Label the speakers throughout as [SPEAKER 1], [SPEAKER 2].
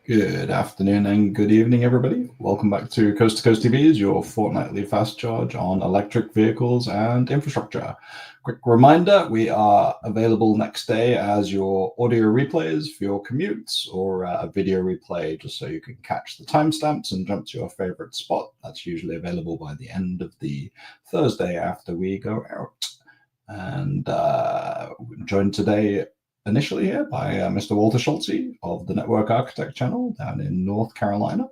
[SPEAKER 1] Good afternoon and good evening, everybody. Welcome back to Coast-to-Coast EVs, your fortnightly fast charge on electric vehicles and infrastructure. Quick reminder, we are available next day as your audio replays for your commutes or a video replay just so you can catch the timestamps and jump to your favorite spot. That's usually available by the end of the Thursday after we go out. And joined today initially here by Mr. Walter Schultze of the Network Architect channel down in North Carolina,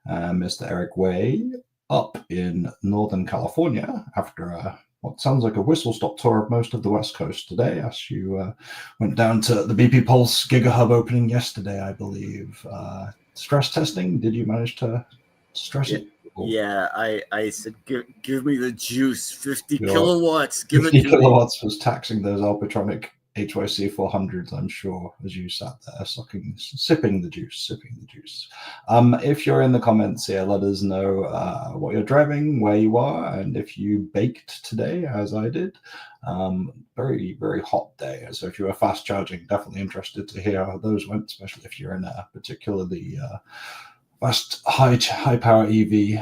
[SPEAKER 1] and Mr. Eric Way up in Northern California after what sounds like a whistle-stop tour of most of the West Coast today, as you went down to the BP Pulse GigaHub opening yesterday, I believe. Stress testing, did you manage to stress it?
[SPEAKER 2] Yeah, I said, give me the juice, 50 kilowatts, give
[SPEAKER 1] 50
[SPEAKER 2] it to
[SPEAKER 1] kilowatts was taxing those Alpitronic HYC 400s, I'm sure, as you sat there sipping the juice. If you're in the comments here, let us know what you're driving, where you are, and if you baked today, as I did. Very, very hot day. So if you were fast charging, definitely interested to hear how those went, especially if you're in a particularly fast, high power EV.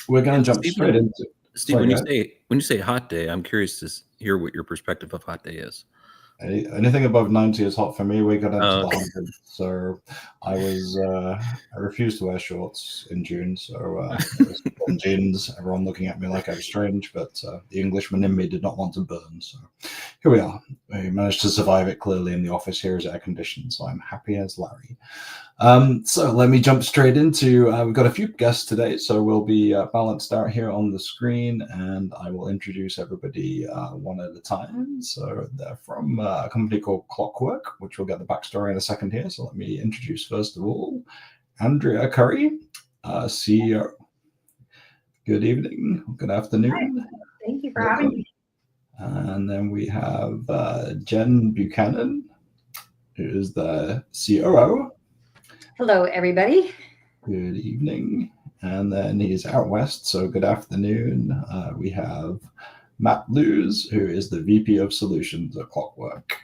[SPEAKER 1] We're going to jump straight into.
[SPEAKER 3] Steve, when you say hot day, I'm curious to hear what your perspective of hot day is.
[SPEAKER 1] Anything above 90 is hot for me. We got into the 100s, so I refused to wear shorts in June. So in jeans, everyone looking at me like I was strange, but the Englishman in me did not want to burn. So here we are. We managed to survive it. Clearly, in the office here is air conditioned, so I'm happy as Larry. So let me jump straight into, we've got a few guests today, so we'll be balanced out here on the screen, and I will introduce everybody one at a time. So they're from a company called Clockwork, which we'll get the backstory in a second here. So let me introduce, first of all, Andrea Curry, CEO. Good evening, good afternoon.
[SPEAKER 4] Hi. Thank you for having me.
[SPEAKER 1] And then we have Jen Buchanan, who is the COO.
[SPEAKER 4] Hello, everybody.
[SPEAKER 1] Good evening. And then he's out west, so good afternoon. We have Matth Loos, who is the VP of Solutions at Clockwork.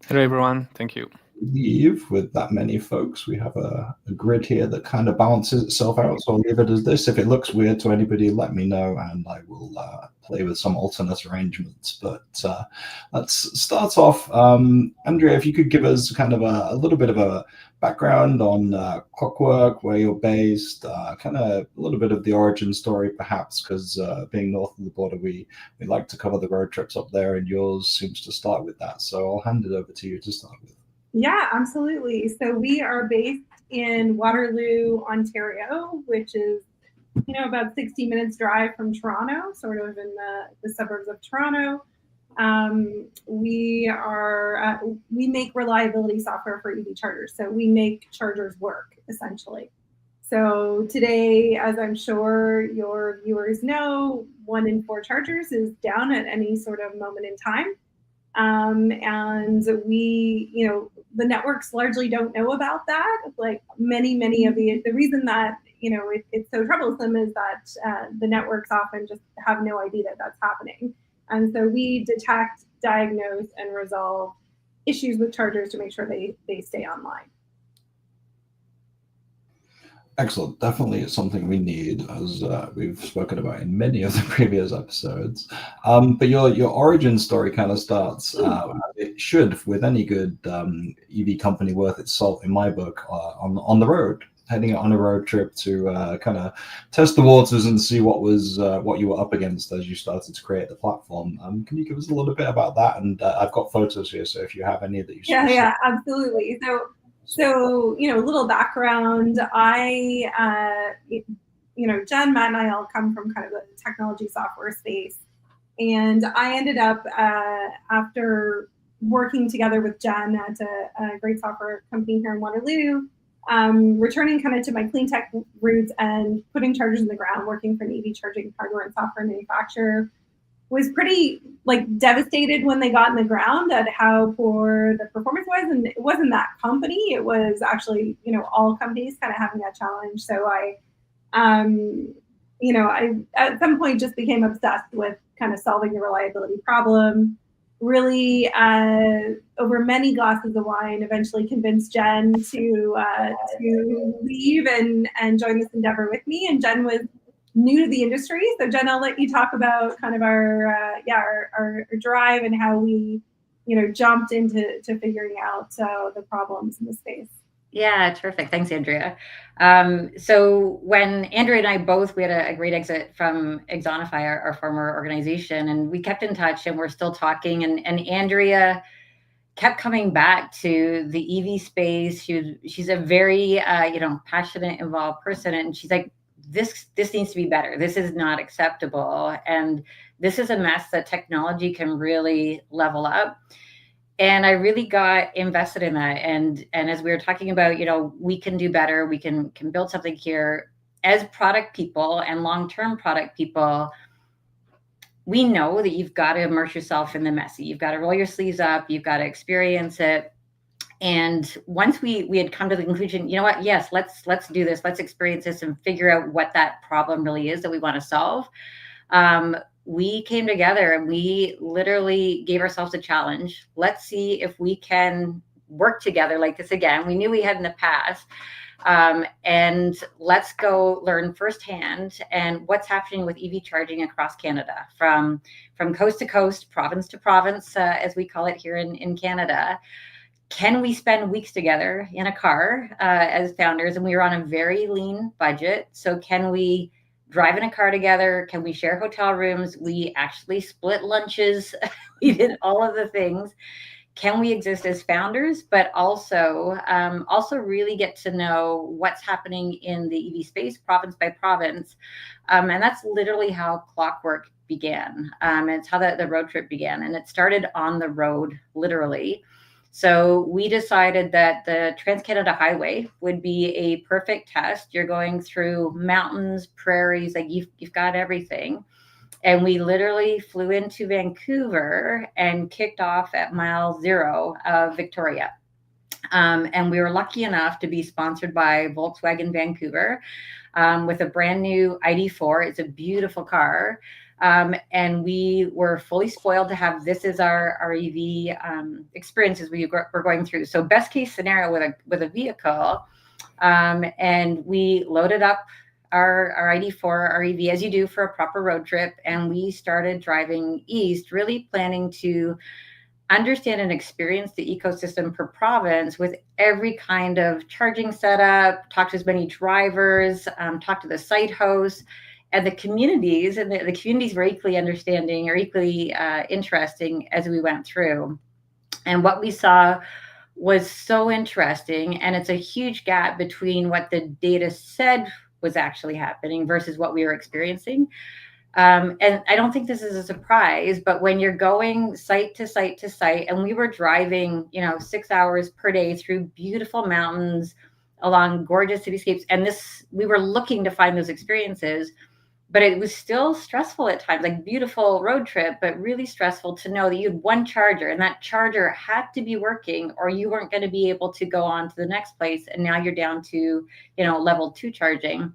[SPEAKER 5] Hello, everyone. Thank you.
[SPEAKER 1] With that many folks, we have a grid here that kind of balances itself out, so I'll leave it as this. If it looks weird to anybody, let me know, and I will play with some alternate arrangements. But let's start off. Andrea, if you could give us kind of a little bit of a background on Clockwork, where you're based, kind of a little bit of the origin story, perhaps, because being north of the border, we like to cover the road trips up there, and yours seems to start with that. So I'll hand it over to you to start with.
[SPEAKER 4] Yeah, absolutely. So we are based in Waterloo, Ontario, which is, about 60 minutes drive from Toronto, sort of in the suburbs of Toronto. We make reliability software for EV chargers. So we make chargers work, essentially. So today, as I'm sure your viewers know, 1 in 4 chargers is down at any sort of moment in time. And we, the networks largely don't know about that. Like many of the reason that, it's so troublesome is that the networks often just have no idea that that's happening. And so we detect, diagnose, and resolve issues with chargers to make sure they stay online.
[SPEAKER 1] Excellent. Definitely it's something we need, as we've spoken about in many of the previous episodes. But your origin story kind of starts, it should, with any good EV company worth its salt, in my book, on the road, heading on a road trip to kind of test the waters and see what you were up against as you started to create the platform. Can you give us a little bit about that? And I've got photos here, so if you have any that you
[SPEAKER 4] Yeah, absolutely. So, a little background. Jen, Matt, and I all come from kind of the technology software space. And I ended up, after working together with Jen at a great software company here in Waterloo, returning kind of to my clean tech roots and putting chargers in the ground, working for an EV charging hardware and software manufacturer. Was pretty devastated when they got in the ground at how poor the performance was. And it wasn't that company, it was actually, all companies kind of having that challenge. So I at some point just became obsessed with kind of solving the reliability problem. really, over many glasses of wine, eventually convinced Jen to leave and join this endeavor with me. And Jen was new to the industry, so Jen, I'll let you talk about kind of our drive and how we, jumped into figuring out the problems in the space.
[SPEAKER 6] Yeah, terrific. Thanks, Andrea. So when Andrea and I we had a great exit from Exonify, our former organization, and we kept in touch and we're still talking. And Andrea kept coming back to the EV space. She's a very, passionate, involved person. And she's like, this needs to be better. This is not acceptable. And this is a mess that technology can really level up. And I really got invested in that. And as we were talking about, we can do better. We can build something here as product people and long-term product people. We know that you've got to immerse yourself in the messy. You've got to roll your sleeves up. You've got to experience it. And once we had come to the conclusion, you know what? Yes, let's do this. Let's experience this and figure out what that problem really is that we want to solve. We came together and we literally gave ourselves a challenge. Let's see if we can work together like this again. We knew we had in the past. And let's go learn firsthand and what's happening with EV charging across Canada, from coast to coast, province to province, as we call it here in Canada. Can we spend weeks together in a car as founders? And we were on a very lean budget. So can we drive in a car together? Can we share hotel rooms? We actually split lunches. We did all of the things. Can we exist as founders, but also really get to know what's happening in the EV space, province by province? And that's literally how Clockwork began. It's how the road trip began. And it started on the road, literally. So we decided that the Trans-Canada Highway would be a perfect test. You're going through mountains, prairies, like you've got everything. And we literally flew into Vancouver and kicked off at mile 0 of Victoria. And we were lucky enough to be sponsored by Volkswagen Vancouver with a brand new ID4. It's a beautiful car. And we were fully spoiled to have this as our EV experiences we're going through. So best case scenario with a vehicle, and we loaded up our ID4, our EV, as you do for a proper road trip, and we started driving east, really planning to understand and experience the ecosystem per province with every kind of charging setup, talk to as many drivers, talk to the site hosts. And the communities, and the communities were equally understanding or equally interesting as we went through. And what we saw was so interesting. And it's a huge gap between what the data said was actually happening versus what we were experiencing. And I don't think this is a surprise, but when you're going site to site to site, and we were driving, 6 hours per day through beautiful mountains, along gorgeous cityscapes, and we were looking to find those experiences. But it was still stressful at times, like beautiful road trip, but really stressful to know that you had one charger and that charger had to be working or you weren't going to be able to go on to the next place. And now you're down to, level 2 charging.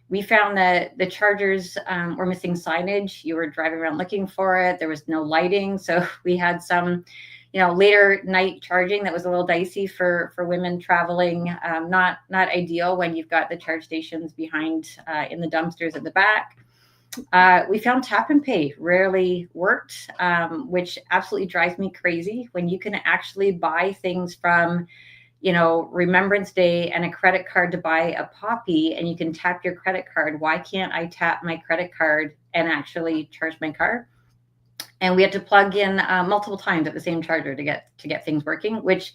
[SPEAKER 6] We found that the chargers were missing signage. You were driving around looking for it. There was no lighting. So we had some, later night charging that was a little dicey for women traveling. Not ideal when you've got the charge stations behind in the dumpsters at the back. We found tap and pay rarely worked, which absolutely drives me crazy when you can actually buy things from, Remembrance Day and a credit card to buy a poppy, and you can tap your credit card. Why can't I tap my credit card and actually charge my car? And we had to plug in multiple times at the same charger to get things working, which,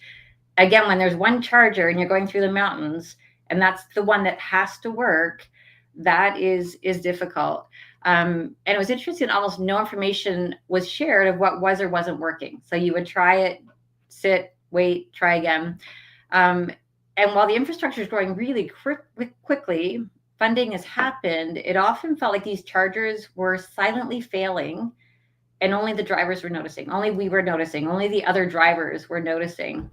[SPEAKER 6] again, when there's one charger and you're going through the mountains and that's the one that has to work, that is difficult. And it was interesting, almost no information was shared of what was or wasn't working. So you would try it, sit, wait, try again. And while the infrastructure is growing really quickly, funding has happened, it often felt like these chargers were silently failing. And only the drivers were noticing. Only we were noticing. Only the other drivers were noticing.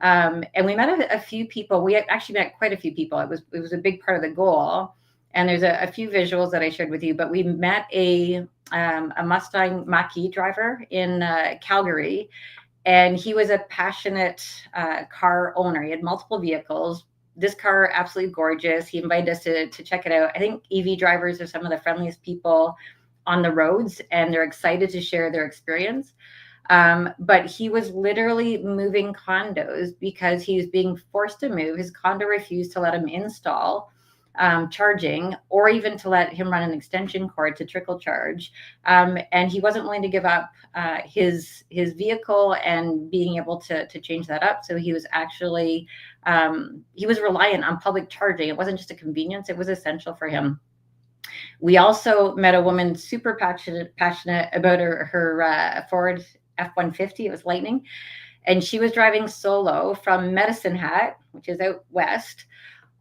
[SPEAKER 6] And we met a few people. We actually met quite a few people. It was a big part of the goal. And there's a few visuals that I shared with you. But we met a a Mustang Mach-E driver in Calgary. And he was a passionate car owner. He had multiple vehicles. This car, absolutely gorgeous. He invited us to check it out. I think EV drivers are some of the friendliest people on the roads, and they're excited to share their experience. But he was literally moving condos because he was being forced to move. His condo refused to let him install charging, or even to let him run an extension cord to trickle charge. And he wasn't willing to give up his vehicle and being able to change that up. So he was actually, he was reliant on public charging. It wasn't just a convenience, it was essential for him. We also met a woman super passionate about her Ford F-150. It was Lightning. And she was driving solo from Medicine Hat, which is out west,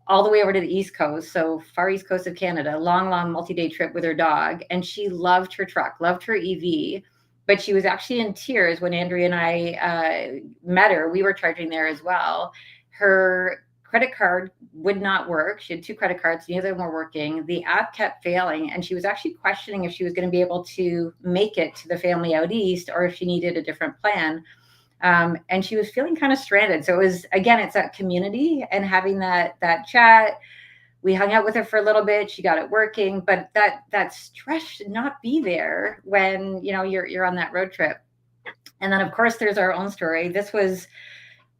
[SPEAKER 6] all the way over to the East Coast, so far East Coast of Canada, long multi-day trip with her dog. And she loved her truck, loved her EV, but she was actually in tears when Andrea and I met her. We were charging there as well. Her credit card would not work. She had 2 credit cards, neither of them were working. The app kept failing, and she was actually questioning if she was going to be able to make it to the family out east or if she needed a different plan. And she was feeling kind of stranded. So it was, again, it's that community and having that chat. We hung out with her for a little bit. She got it working, but that stress should not be there when, you know, you're on that road trip. And then of course there's our own story. This was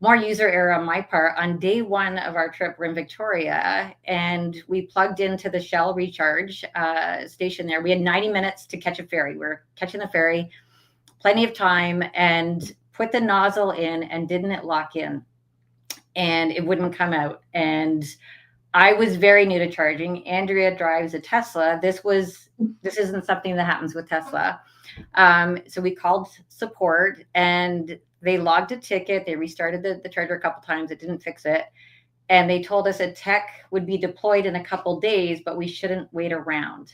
[SPEAKER 6] more user error on my part. On day 1 of our trip, we're in Victoria, and we plugged into the Shell recharge station there. We had 90 minutes to catch a ferry. We're catching the ferry, plenty of time, and put the nozzle in, and didn't it lock in? And it wouldn't come out. And I was very new to charging. Andrea drives a Tesla. This isn't something that happens with Tesla. So we called support, and they logged a ticket. They restarted the charger a couple times. It didn't fix it. And they told us a tech would be deployed in a couple days, but we shouldn't wait around.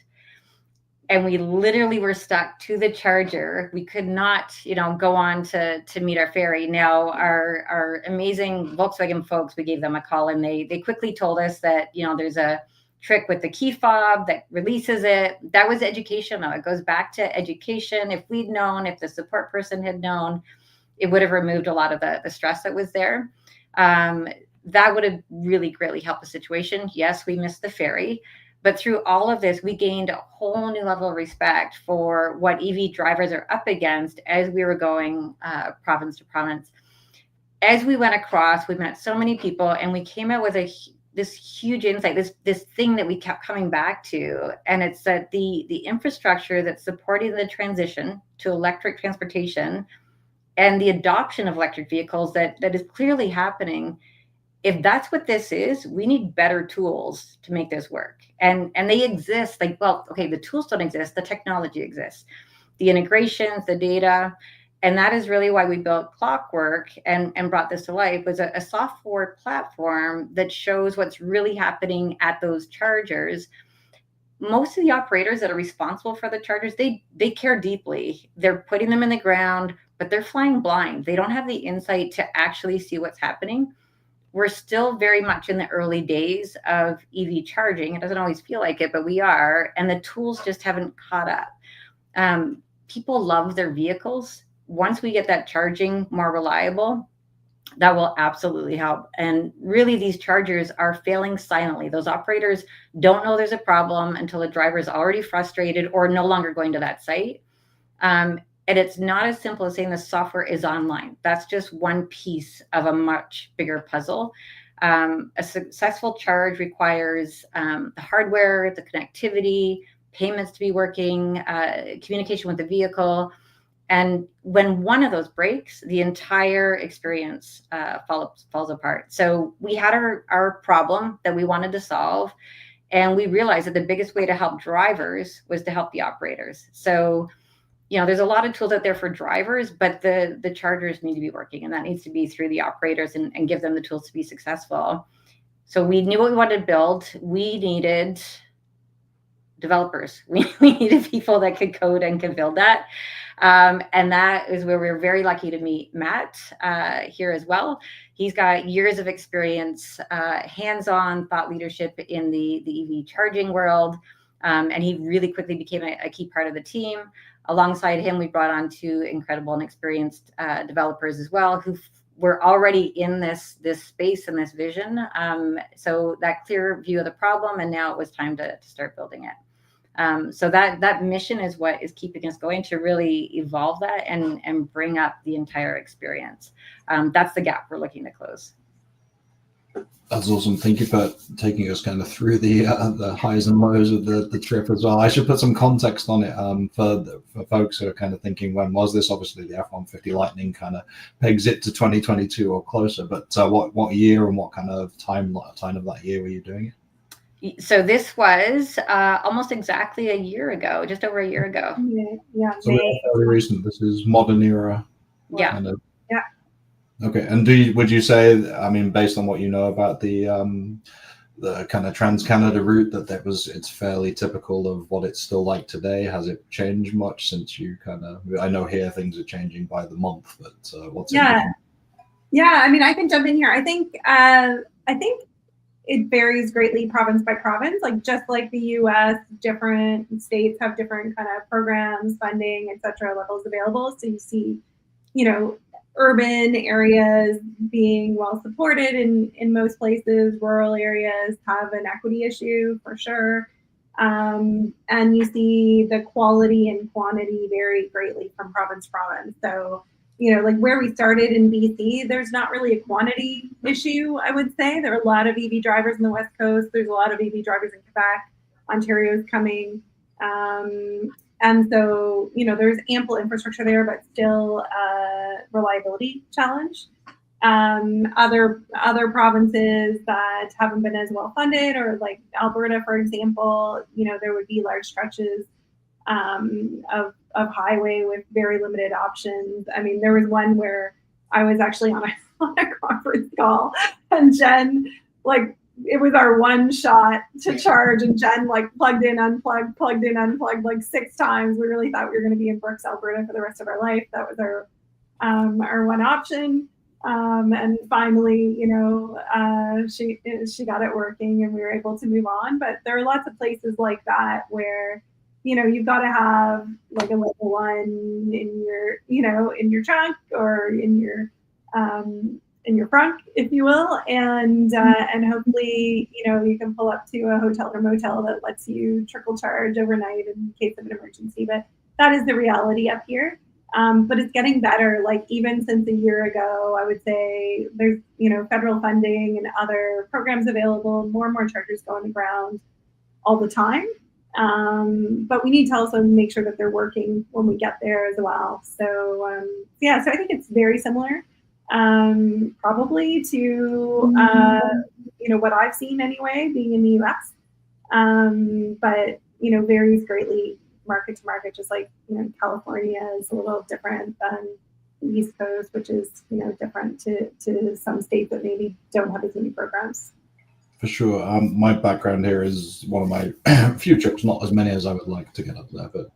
[SPEAKER 6] And we literally were stuck to the charger. We could not, go on to meet our ferry. Now, our amazing Volkswagen folks, we gave them a call, and they quickly told us that, there's a trick with the key fob that releases it. That was educational. It goes back to education. If we'd known, if the support person had known, it would have removed a lot of the stress that was there. That would have really greatly helped the situation. Yes, we missed the ferry. But through all of this, we gained a whole new level of respect for what EV drivers are up against as we were going province to province. As we went across, we met so many people, and we came out with this huge insight, this thing that we kept coming back to. And it's that the infrastructure that's supporting the transition to electric transportation and the adoption of electric vehicles that is clearly happening. If that's what this is, we need better tools to make this work. And they exist. The tools don't exist. The technology exists. The integrations, the data. And that is really why we built Clockwork and brought this to life, was a software platform that shows what's really happening at those chargers. Most of the operators that are responsible for the chargers, they care deeply. They're putting them in the ground, but they're flying blind. They don't have the insight to actually see what's happening. We're still very much in the early days of EV charging. It doesn't always feel like it, but we are. And the tools just haven't caught up. People love their vehicles. Once we get that charging more reliable, that will absolutely help. And really, these chargers are failing silently. Those operators don't know there's a problem until the driver is already frustrated or no longer going to that site. And it's not as simple as saying the software is online. That's just one piece of a much bigger puzzle. A successful charge requires the hardware, the connectivity, payments to be working, communication with the vehicle. And when one of those breaks, the entire experience falls apart. So we had our problem that we wanted to solve. And we realized that the biggest way to help drivers was to help the operators. So there's a lot of tools out there for drivers, but the chargers need to be working, and that needs to be through the operators and give them the tools to be successful. So we knew what we wanted to build. We needed developers. We needed people that could code and could build that. And that is where we were very lucky to meet Matt here as well. He's got years of experience, hands-on thought leadership in the EV charging world. And he really quickly became a key part of the team. Alongside him, we brought on two incredible and experienced developers as well, who were already in this space and this vision. So that clear view of the problem, and now it was time to start building it. So that mission is what is keeping us going, to really evolve that and bring up the entire experience. That's the gap we're looking to close.
[SPEAKER 1] That's awesome. Thank you for taking us kind of through the highs and lows of the trip as well. I should put some context on it for folks who are kind of thinking, when was this? Obviously, the F-150 Lightning kind of pegs it to 2022 or closer. But what year and what kind of time of that year were you doing it?
[SPEAKER 6] So this was almost exactly a year ago, just over a year ago.
[SPEAKER 4] Yeah.
[SPEAKER 1] So very recent. This is modern era.
[SPEAKER 6] Yeah.
[SPEAKER 1] Kind of.
[SPEAKER 4] Yeah.
[SPEAKER 1] Okay, and would you say, I mean, based on what you know about the kind of Trans-Canada route, it's fairly typical of what it's still like today? Has it changed much since you I know here things are changing by the month, but what's it?
[SPEAKER 4] Yeah, I mean, I can jump in here. I think it varies greatly province by province. Like, just like the US, different states have different kind of programs, funding, et cetera, levels available. So you see, urban areas being well supported in most places. Rural areas have an equity issue for sure. And you see the quality and quantity vary greatly from province to province. So, like where we started in BC, there's not really a quantity issue, I would say. There are a lot of EV drivers in the West Coast. There's a lot of EV drivers in Quebec. Ontario's coming. And so, there's ample infrastructure there, but still a reliability challenge. Other provinces that haven't been as well funded, or like Alberta, for example, there would be large stretches of highway with very limited options. I mean, there was one where I was actually on a conference call, and Jen, it was our one shot to charge, and Jen plugged in, unplugged, like 6 times. We really thought we were going to be in Brooks, Alberta for the rest of our life. That was our one option. And finally, she got it working, and we were able to move on. But there are lots of places like that where, you've got to have like a level 1 in your trunk or in your front, if you will, and hopefully, you can pull up to a hotel or motel that lets you trickle charge overnight in case of an emergency. But that is the reality up here. But it's getting better. Like, even since a year ago, I would say there's, federal funding and other programs available. More and more chargers go on the ground all the time. But we need to also make sure that they're working when we get there as well. So, so I think it's very similar, probably to, what I've seen anyway, being in the US. But, varies greatly market to market, just like, California is a little different than the East Coast, which is, different to some states that maybe don't have as many programs.
[SPEAKER 1] For sure. My background here is one of my few trips, not as many as I would like to get up there, but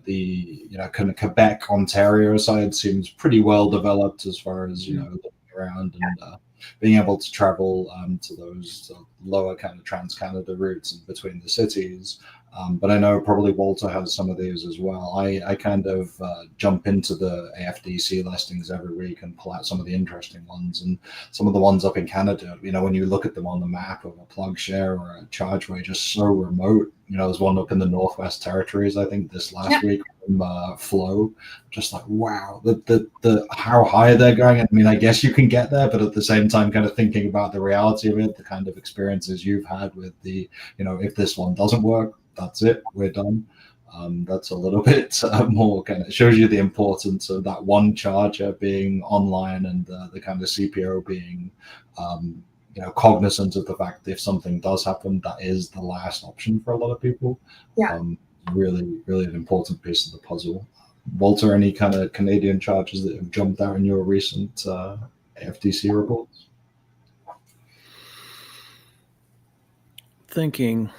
[SPEAKER 1] the kind of Quebec, Ontario side seems pretty well developed as far as looking around and being able to travel to those lower kind of Trans-Canada routes in between the cities. But I know probably Walter has some of these as well. I kind of jump into the AFDC listings every week and pull out some of the interesting ones. And some of the ones up in Canada, when you look at them on the map of a plug share or a chargeway, just so remote. There's one up in the Northwest Territories, I think, this last week from Flow. Just like, wow, the how high they're going. I mean, I guess you can get there, but at the same time, kind of thinking about the reality of it, the kind of experiences you've had with the, if this one doesn't work, that's it, we're done. That's a little bit more kind of shows you the importance of that one charger being online, and the kind of CPO being cognizant of the fact that if something does happen, that is the last option for a lot of people. Really, really an important piece of the puzzle. Walter, any kind of Canadian chargers that have jumped out in your recent FTC reports?
[SPEAKER 3] Thinking.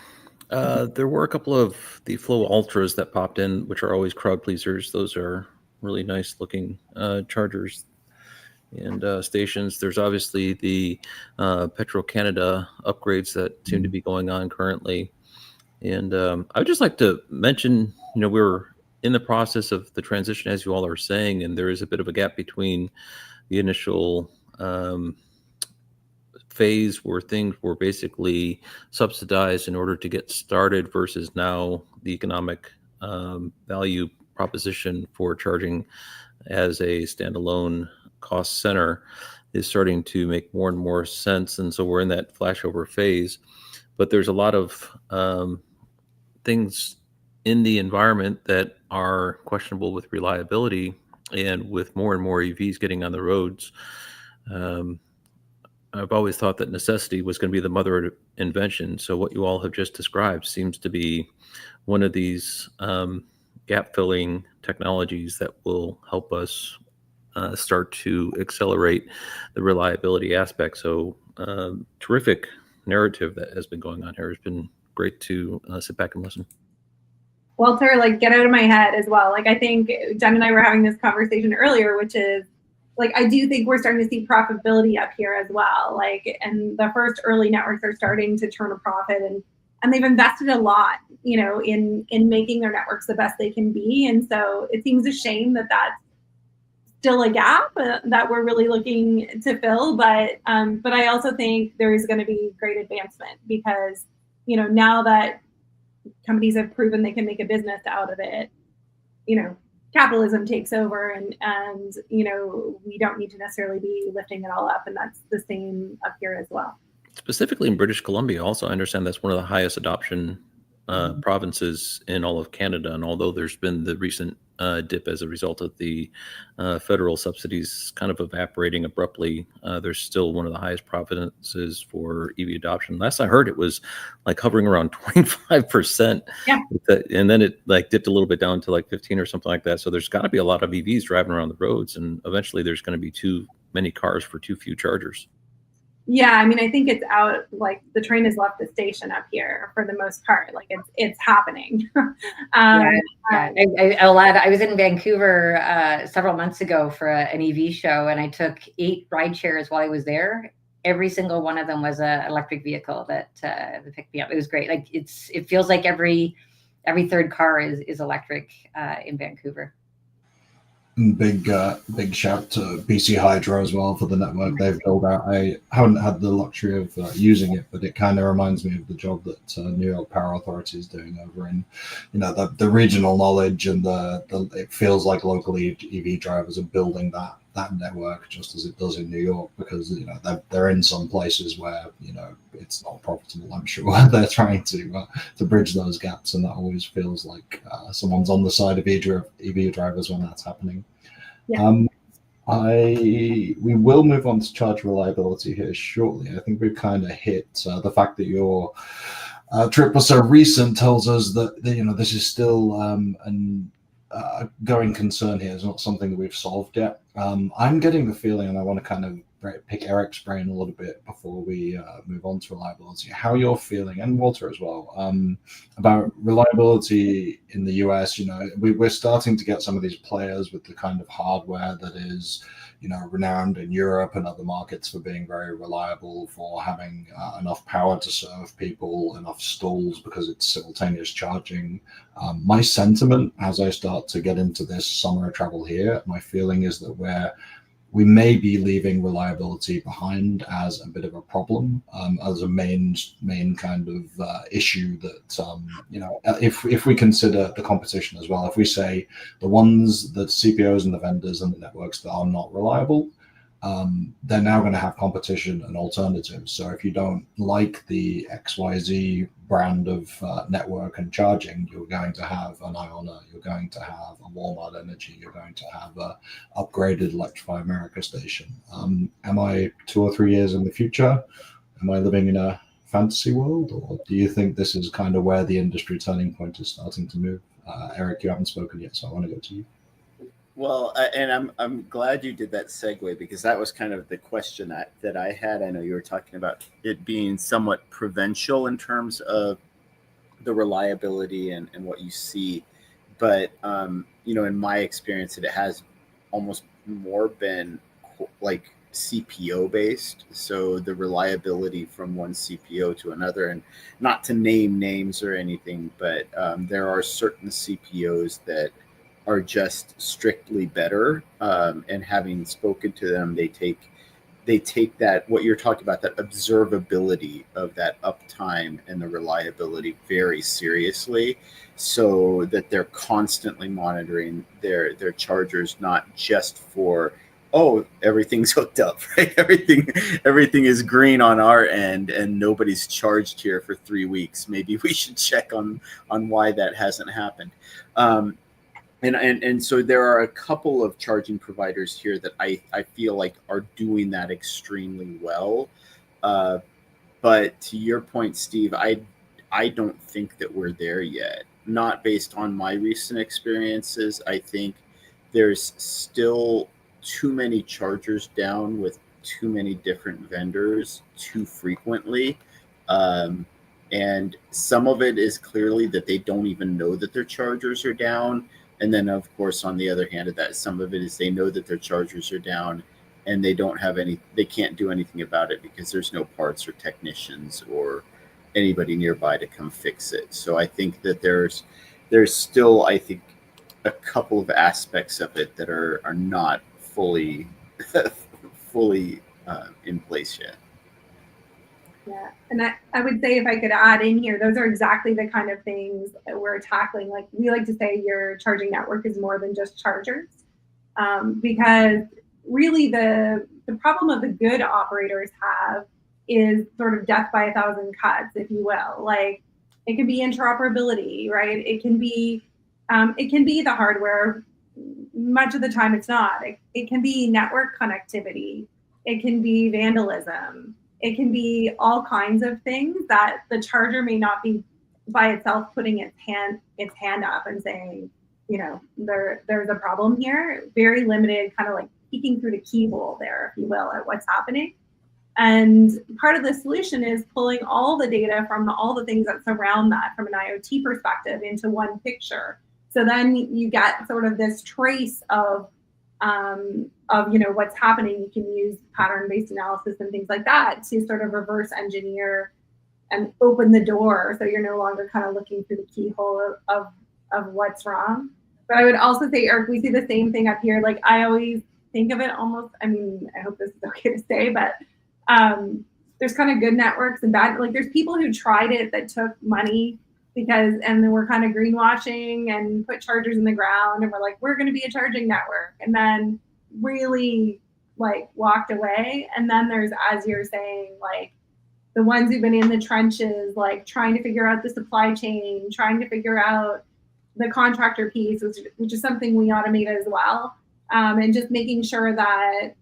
[SPEAKER 3] There were a couple of the Flow Ultras that popped in, which are always crowd pleasers. Those are really nice looking chargers and stations. There's obviously the Petro-Canada upgrades that seem to be going on currently. And I would just like to mention, we're in the process of the transition, as you all are saying, and there is a bit of a gap between the initial phase where things were basically subsidized in order to get started versus now the economic value proposition for charging as a standalone cost center is starting to make more and more sense. And so we're in that flashover phase, but there's a lot of things in the environment that are questionable with reliability, and with more and more EVs getting on the roads. I've always thought that necessity was going to be the mother of invention. So what you all have just described seems to be one of these gap-filling technologies that will help us start to accelerate the reliability aspect. So terrific narrative that has been going on here. It's been great to sit back and listen.
[SPEAKER 4] Walter, like, get out of my head as well. Like, I think Jen and I were having this conversation earlier, which is, like, I do think we're starting to see profitability up here as well. Like, and the first early networks are starting to turn a profit, and they've invested a lot, in making their networks the best they can be. And so it seems a shame that that's still a gap that we're really looking to fill. But I also think there is going to be great advancement because, now that companies have proven they can make a business out of it, capitalism takes over, and we don't need to necessarily be lifting it all up, and that's the same up here as well.
[SPEAKER 3] Specifically in British Columbia, also, I understand that's one of the highest adoption provinces in all of Canada. And although there's been the recent dip as a result of the federal subsidies kind of evaporating abruptly, there's still one of the highest provinces for EV adoption. Last I heard, it was like hovering around 25%.
[SPEAKER 4] Yeah.
[SPEAKER 3] And then it like dipped a little bit down to like 15 or something like that. So there's got to be a lot of EVs driving around the roads, and eventually there's going to be too many cars for too few chargers.
[SPEAKER 4] Yeah, I mean, I think it's out, like, the train has left the station up here for the most part. Like, it's happening.
[SPEAKER 6] I was in Vancouver several months ago for an EV show, and I took 8 ride shares while I was there. Every single one of them was an electric vehicle that picked me up. It was great. Like, it feels like every third car is electric in Vancouver.
[SPEAKER 1] Big shout to BC Hydro as well for the network they've built out. I haven't had the luxury of using it, but it kind of reminds me of the job that New York Power Authority is doing over in, the regional knowledge, and it feels like locally EV drivers are building that network just as it does in New York, because they're in some places where it's not profitable. I'm sure they're trying to bridge those gaps, and that always feels like someone's on the side of EV drivers when that's happening.
[SPEAKER 4] Yeah.
[SPEAKER 1] We will move on to charge reliability here shortly. I think we've kind of hit the fact that your trip was so recent tells us that this is still a going concern here. It's not something that we've solved yet. I'm getting the feeling, and I want to kind of pick Eric's brain a little bit before we move on to reliability, how you're feeling, and Walter as well, about reliability in the US. We're starting to get some of these players with the kind of hardware that is renowned in Europe and other markets for being very reliable, for having enough power to serve people, enough stalls because it's simultaneous charging. My sentiment as I start to get into this summer travel here, my feeling is that we may be leaving reliability behind as a bit of a problem, as a main kind of issue that, if we consider the competition as well, if we say the ones, the CPOs and the vendors and the networks that are not reliable, they're now going to have competition and alternatives. So if you don't like the XYZ brand of network and charging, you're going to have an Iona, you're going to have a Walmart Energy, you're going to have a upgraded Electrify America station. Am I 2 or 3 years in the future? Am I living in a fantasy world, or do you think this is kind of where the industry turning point is starting to move? Eric, you haven't spoken yet, so I want to go to you.
[SPEAKER 2] Well, and I'm glad you did that segue, because that was kind of the question that I had. I know you were talking about it being somewhat provincial in terms of the reliability and what you see. But, in my experience, it has almost more been like CPO-based, so the reliability from one CPO to another. And not to name names or anything, but there are certain CPOs that are just strictly better. And having spoken to them, they take that, what you're talking about, that observability of that uptime and the reliability very seriously, so that they're constantly monitoring their chargers, not just for, oh, everything's hooked up, right? Everything is green on our end and nobody's charged here for 3 weeks. Maybe we should check on why that hasn't happened. And so there are a couple of charging providers here that I feel like are doing that extremely well. But to your point, Steve, I don't think that we're there yet. Not based on my recent experiences. I think there's still too many chargers down with too many different vendors too frequently. And some of it is clearly that they don't even know that their chargers are down. And then, of course, on the other hand of that, some of it is they know that their chargers are down and they can't do anything about it because there's no parts or technicians or anybody nearby to come fix it. So I think that there's still, I think, a couple of aspects of it that are not fully in place yet.
[SPEAKER 4] Yeah, and I would say, if I could add in here, those are exactly the kind of things that we're tackling. Like, we like to say your charging network is more than just chargers, because really the problem of the good operators have is sort of death by a thousand cuts, if you will. Like, it can be interoperability, right? It can be the hardware. Much of the time it's not. It can be network connectivity. It can be vandalism. It can be all kinds of things that the charger may not be by itself putting its hand up and saying, there's a problem here. Very limited, kind of like peeking through the keyhole there, if you will, at what's happening. And part of the solution is pulling all the data from all the things that surround that from an IoT perspective into one picture. So then you get sort of this trace of what's happening. You can use pattern-based analysis and things like that to sort of reverse engineer and open the door, so you're no longer kind of looking through the keyhole of what's wrong. But I would also say, Eric, we see the same thing up here. Like, I always think of it almost, I hope this is okay to say, but there's kind of good networks and bad. Like, there's people who tried it that took money and then we're kind of greenwashing and put chargers in the ground and we're like, we're going to be a charging network, and then really like walked away. And then there's, as you're saying, like the ones who've been in the trenches, like trying to figure out the supply chain, trying to figure out the contractor piece, which is something we automate as well. And just making sure that,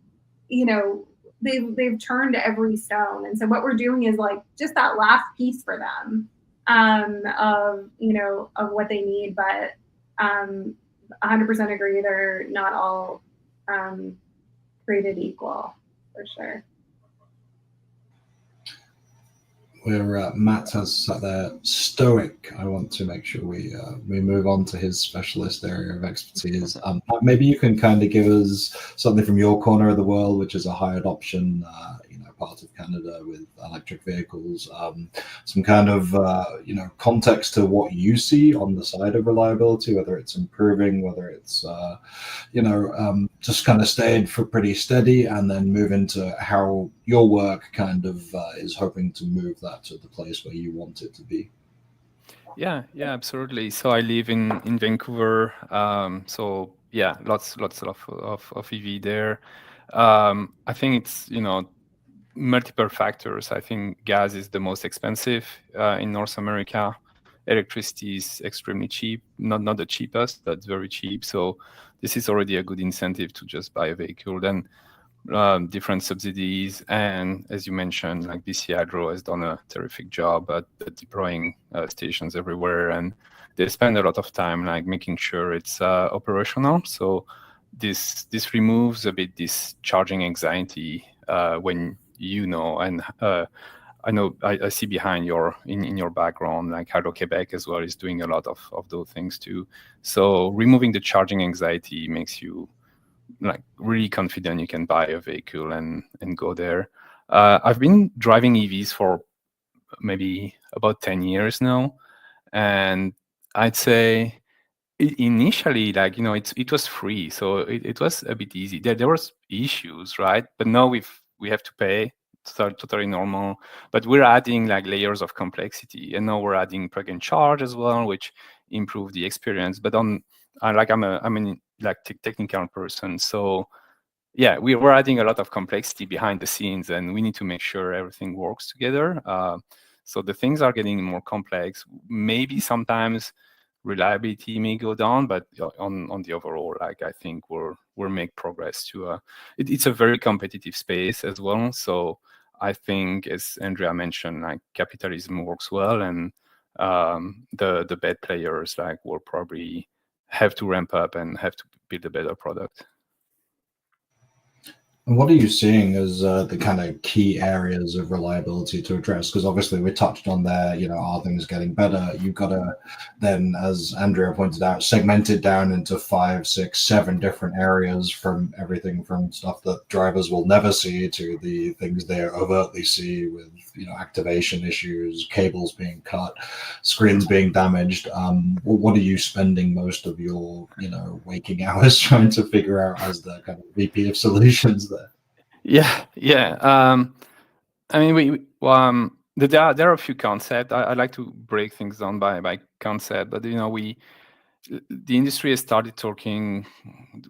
[SPEAKER 4] they've turned every stone. And so what we're doing is like just that last piece for them, of what they need. But 100% agree, they're not all created equal, for sure.
[SPEAKER 1] Where Matt has sat there stoic, I want to make sure we move on to his specialist area of expertise. Maybe you can kind of give us something from your corner of the world, which is a high adoption part of Canada with electric vehicles. Some kind of context to what you see on the side of reliability, whether it's improving, whether it's just kind of stayed for pretty steady, and then move into how your work kind of is hoping to move that to the place where you want it to be.
[SPEAKER 5] Yeah, absolutely. So I live in Vancouver. So yeah, lots of EV there. I think it's multiple factors. I think gas is the most expensive in North America. Electricity is extremely cheap, not the cheapest, but very cheap. So this is already a good incentive to just buy a vehicle. Then different subsidies, and as you mentioned, like BC Hydro has done a terrific job at deploying stations everywhere, and they spend a lot of time like making sure it's operational. So this removes a bit this charging anxiety when and I know I see behind in your background, like Hydro-Québec as well is doing a lot of those things too. So removing the charging anxiety makes you like really confident you can buy a vehicle and go there. I've been driving EVs for maybe about 10 years now, and I'd say initially, like, you know, it was free, so it was a bit easy. There was issues, right? But now we have to pay. Totally normal. But we're adding like layers of complexity, and now we're adding plug and charge as well, which improve the experience. But I'm an like technical person, so yeah, we're adding a lot of complexity behind the scenes, and we need to make sure everything works together. So the things are getting more complex. Maybe sometimes reliability may go down, but on the overall, like, I think we're make progress to it's a very competitive space as well. So I think, as Andrea mentioned, like, capitalism works well, and the bad players like will probably have to ramp up and have to build a better product.
[SPEAKER 1] And what are you seeing as the kind of key areas of reliability to address? Because obviously we touched on there, you know, are things getting better? You've got to then, as Andrea pointed out, segment it down into 5, 6, 7 different areas, from everything from stuff that drivers will never see to the things they overtly see with, you know, activation issues, cables being cut, screens being damaged. What are you spending most of your, you know, waking hours trying to figure out as the kind of VP of solutions there?
[SPEAKER 5] Yeah. I mean, there are a few concepts. I like to break things down by concept, but, you know, the industry has started talking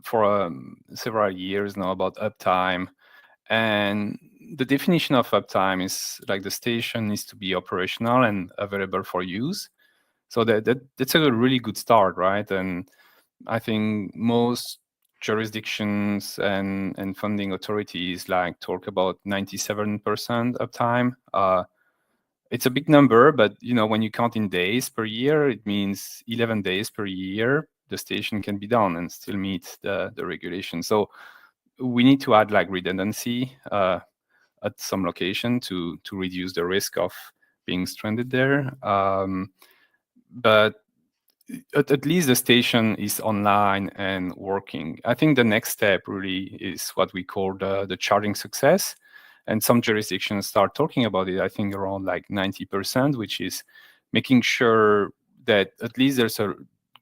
[SPEAKER 5] for several years now about uptime, and the definition of uptime is like the station needs to be operational and available for use. So that's a really good start, right? And I think most jurisdictions and funding authorities like talk about 97% uptime. It's a big number, but, you know, when you count in days per year, it means 11 days per year the station can be down and still meet the regulation. So we need to add like redundancy at some location to reduce the risk of being stranded there. But at least the station is online and working. I think the next step really is what we call the charging success. And some jurisdictions start talking about it, I think around like 90%, which is making sure that at least there's a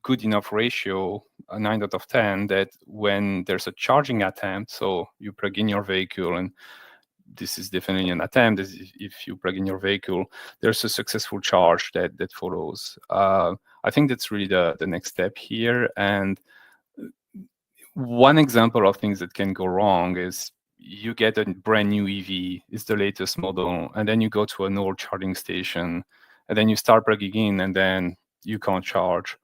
[SPEAKER 5] good enough ratio, a 9 out of 10, that when there's a charging attempt, so you plug in your vehicle, and this is definitely an attempt, if you plug in your vehicle, there's a successful charge that follows. I think that's really the next step here. And one example of things that can go wrong is you get a brand new EV, it's the latest model, and then you go to an old charging station, and then you start plugging in, and then you can't charge.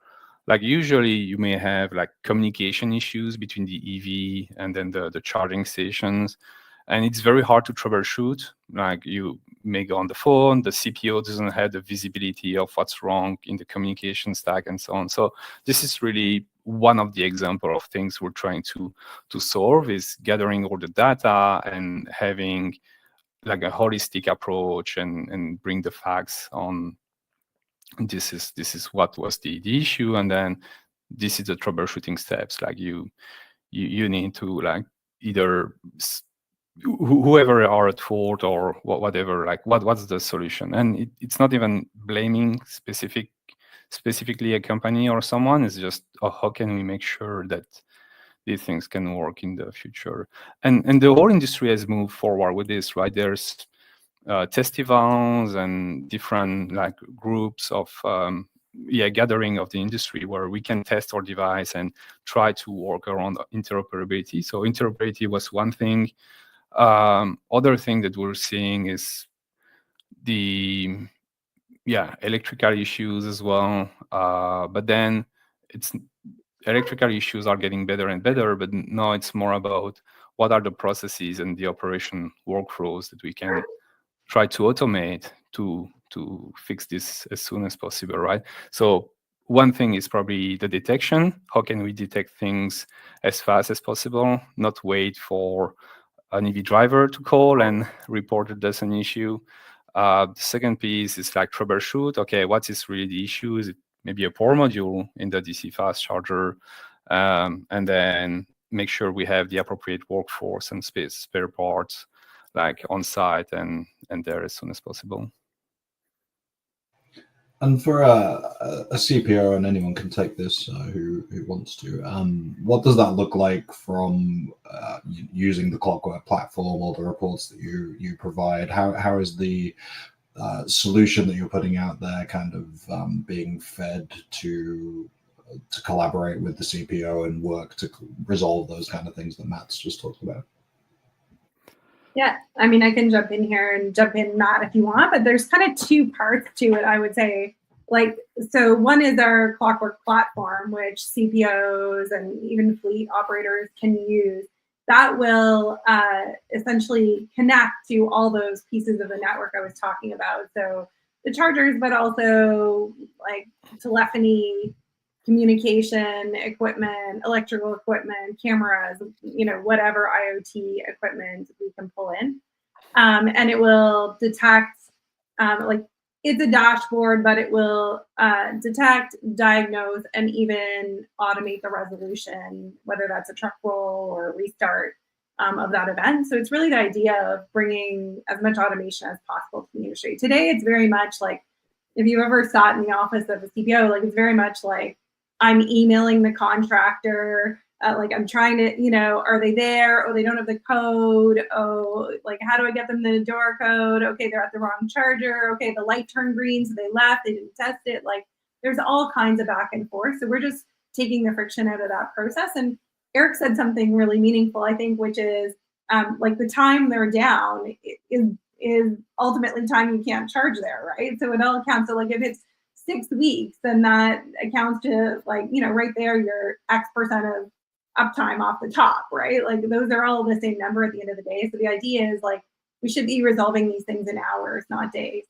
[SPEAKER 5] Like, usually you may have like communication issues between the EV and then the charging stations, and it's very hard to troubleshoot. Like, you may go on the phone, the CPO doesn't have the visibility of what's wrong in the communication stack and so on. So this is really one of the example of things we're trying to solve, is gathering all the data and having like a holistic approach and bring the facts on. This is what was the issue, and then this is the troubleshooting steps. Like, you need to like either whoever are at fault or whatever, like what's the solution. And it's not even blaming specifically a company or someone. It's just, how can we make sure that these things can work in the future? And the whole industry has moved forward with this, right? There's test events and different like groups of gathering of the industry where we can test our device and try to work around interoperability. So interoperability was one thing. Other thing that we're seeing is the electrical issues as well. But then electrical issues are getting better and better, but now it's more about what are the processes and the operation workflows that we can try to automate to fix this as soon as possible, right? So one thing is probably the detection. How can we detect things as fast as possible, not wait for an EV driver to call and report that there's an issue? The second piece is like troubleshoot. Okay, what is really the issue? Is it maybe a power module in the DC fast charger? And then make sure we have the appropriate workforce and spare parts like on site and there as soon as possible.
[SPEAKER 1] And for a CPO, and anyone can take this who wants to, what does that look like from using the Clockwork platform or the reports that you provide? How is the solution that you're putting out there kind of being fed to collaborate with the CPO and work to resolve those kind of things that Matt's just talked about?
[SPEAKER 4] Yeah, I mean, I can jump in here and jump in, Matt, if you want, but there's kind of two parts to it, I would say. Like, so one is our Clockwork platform, which CPOs and even fleet operators can use. That will essentially connect to all those pieces of the network I was talking about. So the chargers, but also like telephony, communication equipment, electrical equipment, cameras, whatever IoT equipment we can pull in. And it will detect, like it's a dashboard, but it will detect, diagnose, and even automate the resolution, whether that's a truck roll or a restart of that event. So it's really the idea of bringing as much automation as possible to the industry. Today, it's very much like, if you've ever sat in the office of a CPO, like it's very much like, I'm emailing the contractor, like I'm trying to, are they there? Oh, they don't have the code. Oh, like how do I get them the door code? Okay, they're at the wrong charger. Okay, the light turned green, so they left, they didn't test it. Like there's all kinds of back and forth. So we're just taking the friction out of that process. And Eric said something really meaningful, I think, which is like the time they're down is ultimately time you can't charge there, right? So it all accounts. So like if it's 6 weeks, then that accounts to like, right there, your X% of uptime off the top, right? Like those are all the same number at the end of the day. So the idea is like, we should be resolving these things in hours, not days.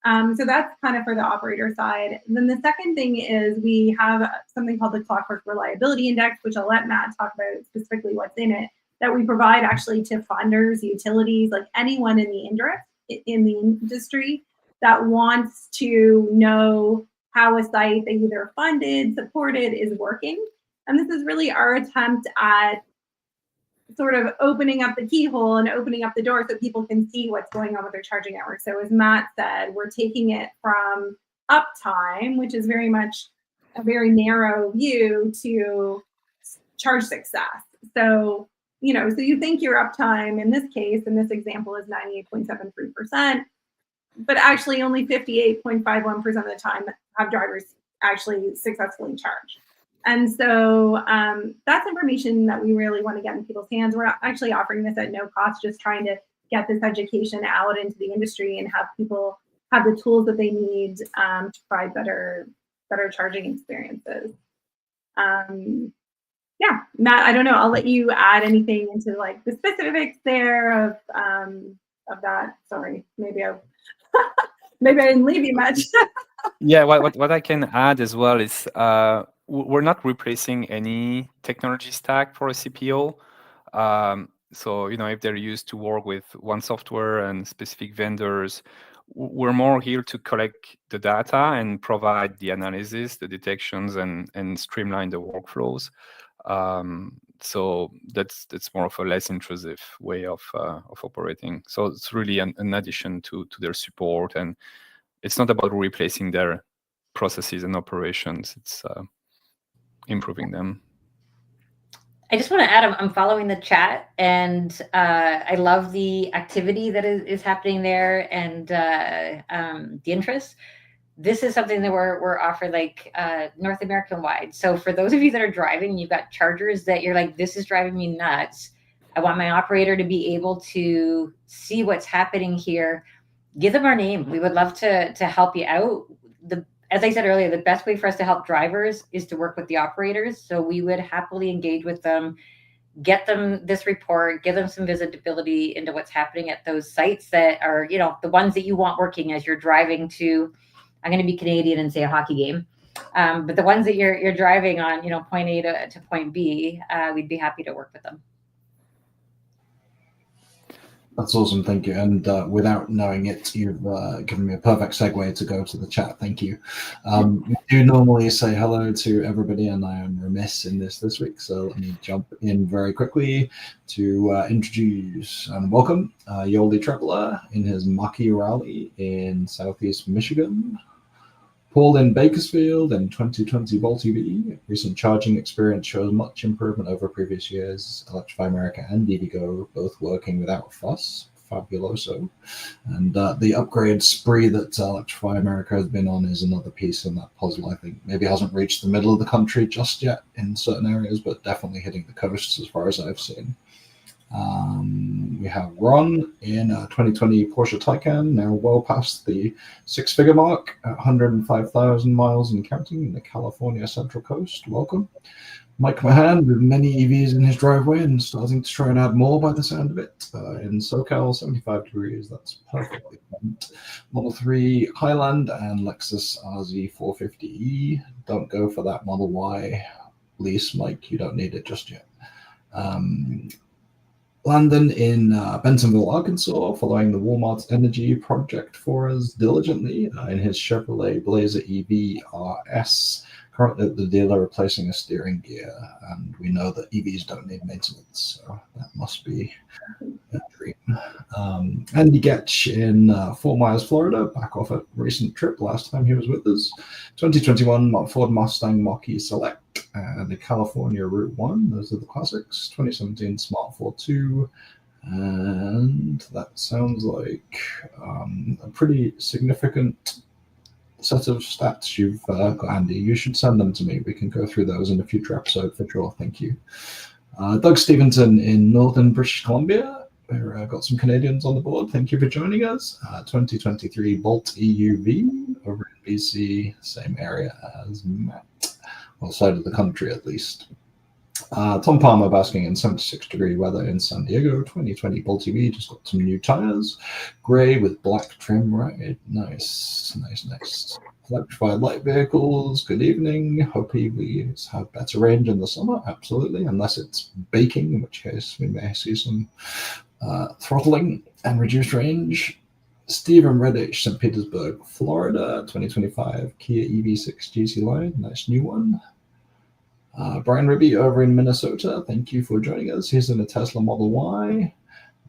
[SPEAKER 4] So that's kind of for the operator side. And then the second thing is we have something called the Clockwork Reliability Index, which I'll let Matt talk about specifically what's in it, that we provide actually to funders, utilities, like anyone in the industry that wants to know how a site they either funded, supported is working. And this is really our attempt at sort of opening up the keyhole and opening up the door so people can see what's going on with their charging network. So as Matt said, we're taking it from uptime, which is very much a very narrow view, to charge success. So, so you think your uptime in this case, in this example, is 98.73%. But actually only 58.51% of the time have drivers actually successfully charged. And so that's information that we really want to get in people's hands. We're actually offering this at no cost, just trying to get this education out into the industry and have people have the tools that they need to provide better charging experiences. Yeah, Matt, I don't know. I'll let you add anything into like the specifics there of that. Sorry, maybe I didn't leave you much.
[SPEAKER 5] Yeah, what I can add as well is we're not replacing any technology stack for a CPO. So, if they're used to work with one software and specific vendors, we're more here to collect the data and provide the analysis, the detections, and streamline the workflows. So that's more of a less intrusive way of operating. So it's really an addition to their support, and it's not about replacing their processes and operations. It's improving them.
[SPEAKER 6] I just want to add, I'm following the chat, and I love the activity that is happening there and the interest. This is something that we're offering like North American wide. So for those of you that are driving, you've got chargers that you're like, this is driving me nuts. I want my operator to be able to see what's happening here. Give them our name. We would love to help you out. As I said earlier, the best way for us to help drivers is to work with the operators. So we would happily engage with them, get them this report, give them some visibility into what's happening at those sites that are, the ones that you want working as you're driving to, I'm going to be Canadian and say a hockey game. But the ones that you're driving on, point A to point B, we'd be happy to work with them.
[SPEAKER 1] That's awesome, thank you. And without knowing it, you've given me a perfect segue to go to the chat. Thank you. We do normally say hello to everybody, and I am remiss in this week, so let me jump in very quickly to introduce and welcome Yoli Traveler in his Mucky Rally in Southeast Michigan. Paul in Bakersfield in 2020 Bolt EV. Recent charging experience shows much improvement over previous years. Electrify America and EVgo both working without fuss. Fabuloso. And the upgrade spree that Electrify America has been on is another piece in that puzzle. I think maybe hasn't reached the middle of the country just yet in certain areas, but definitely hitting the coasts as far as I've seen. We have Ron in 2020 Porsche Taycan, now well past the six-figure mark at 105,000 miles and counting in the California Central Coast. Welcome. Mike Mahan with many EVs in his driveway and starting to try and add more by the sound of it. In SoCal, 75 degrees, that's perfectly fine. Model 3 Highland and Lexus RZ450E. Don't go for that Model Y lease, Mike. You don't need it just yet. Landon in Bentonville, Arkansas, following the Walmart Energy project for us diligently in his Chevrolet Blazer EV RS, currently at the dealer replacing a steering gear. And we know that EVs don't need maintenance, so that must be a dream. Andy Getch in Fort Myers, Florida, back off a recent trip last time he was with us. 2021 Ford Mustang Mach-E Select and the California Route 1, those are the classics. 2017 Smart 4.2, and that sounds like a pretty significant set of stats you've got, Andy. You should send them to me. We can go through those in a future episode for sure. Thank you. Doug Stevenson in Northern British Columbia. We've got some Canadians on the board. Thank you for joining us. 2023 Bolt EUV over in BC, same area as Matt. Well, side of the country at least. Tom Palmer basking in 76-degree weather in San Diego. 2020 Bolt EV just got some new tires, gray with black trim. Right, nice. Electrified light vehicles. Good evening. Hope EVs have better range in the summer. Absolutely, unless it's baking, in which case we may see some throttling and reduced range. Stephen Redditch, St. Petersburg, Florida, 2025 Kia EV6 GT line. Nice new one. Brian Ribby over in Minnesota, thank you for joining us. He's in a Tesla Model Y.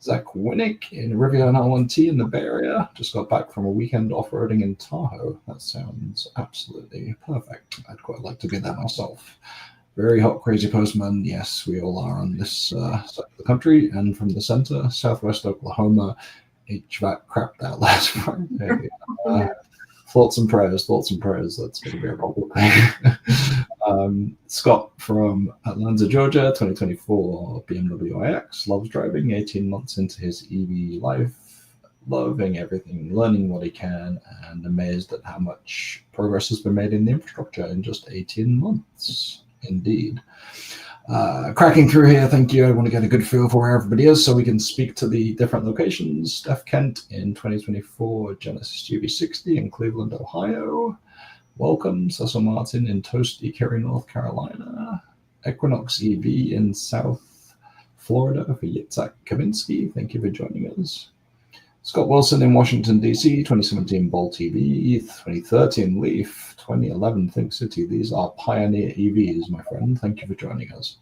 [SPEAKER 1] Zach Winnick in Rivian R1T in the Bay Area. Just got back from a weekend off-roading in Tahoe. That sounds absolutely perfect. I'd quite like to be there myself. Very hot, crazy postman. Yes, we all are on this side of the country. And from the center, Southwest Oklahoma, HVAC crapped out last Friday. Thoughts and prayers. That's going to be a problem. Scott from Atlanta, Georgia, 2024 BMW iX, loves driving, 18 months into his EV life, loving everything, learning what he can, and amazed at how much progress has been made in the infrastructure in just 18 months. Indeed. Cracking through here, thank you. I want to get a good feel for where everybody is so we can speak to the different locations. Steph Kent in 2024 Genesis GV60 in Cleveland, Ohio. Welcome. Cecil Martin in Toasty, Cary, North Carolina. Equinox EV in South Florida for Yitzhak Kavinsky. Thank you for joining us. Scott Wilson in Washington, D.C., 2017 Bolt EV, 2013 Leaf, 2011 Think City. These are pioneer EVs, my friend. Thank you for joining us.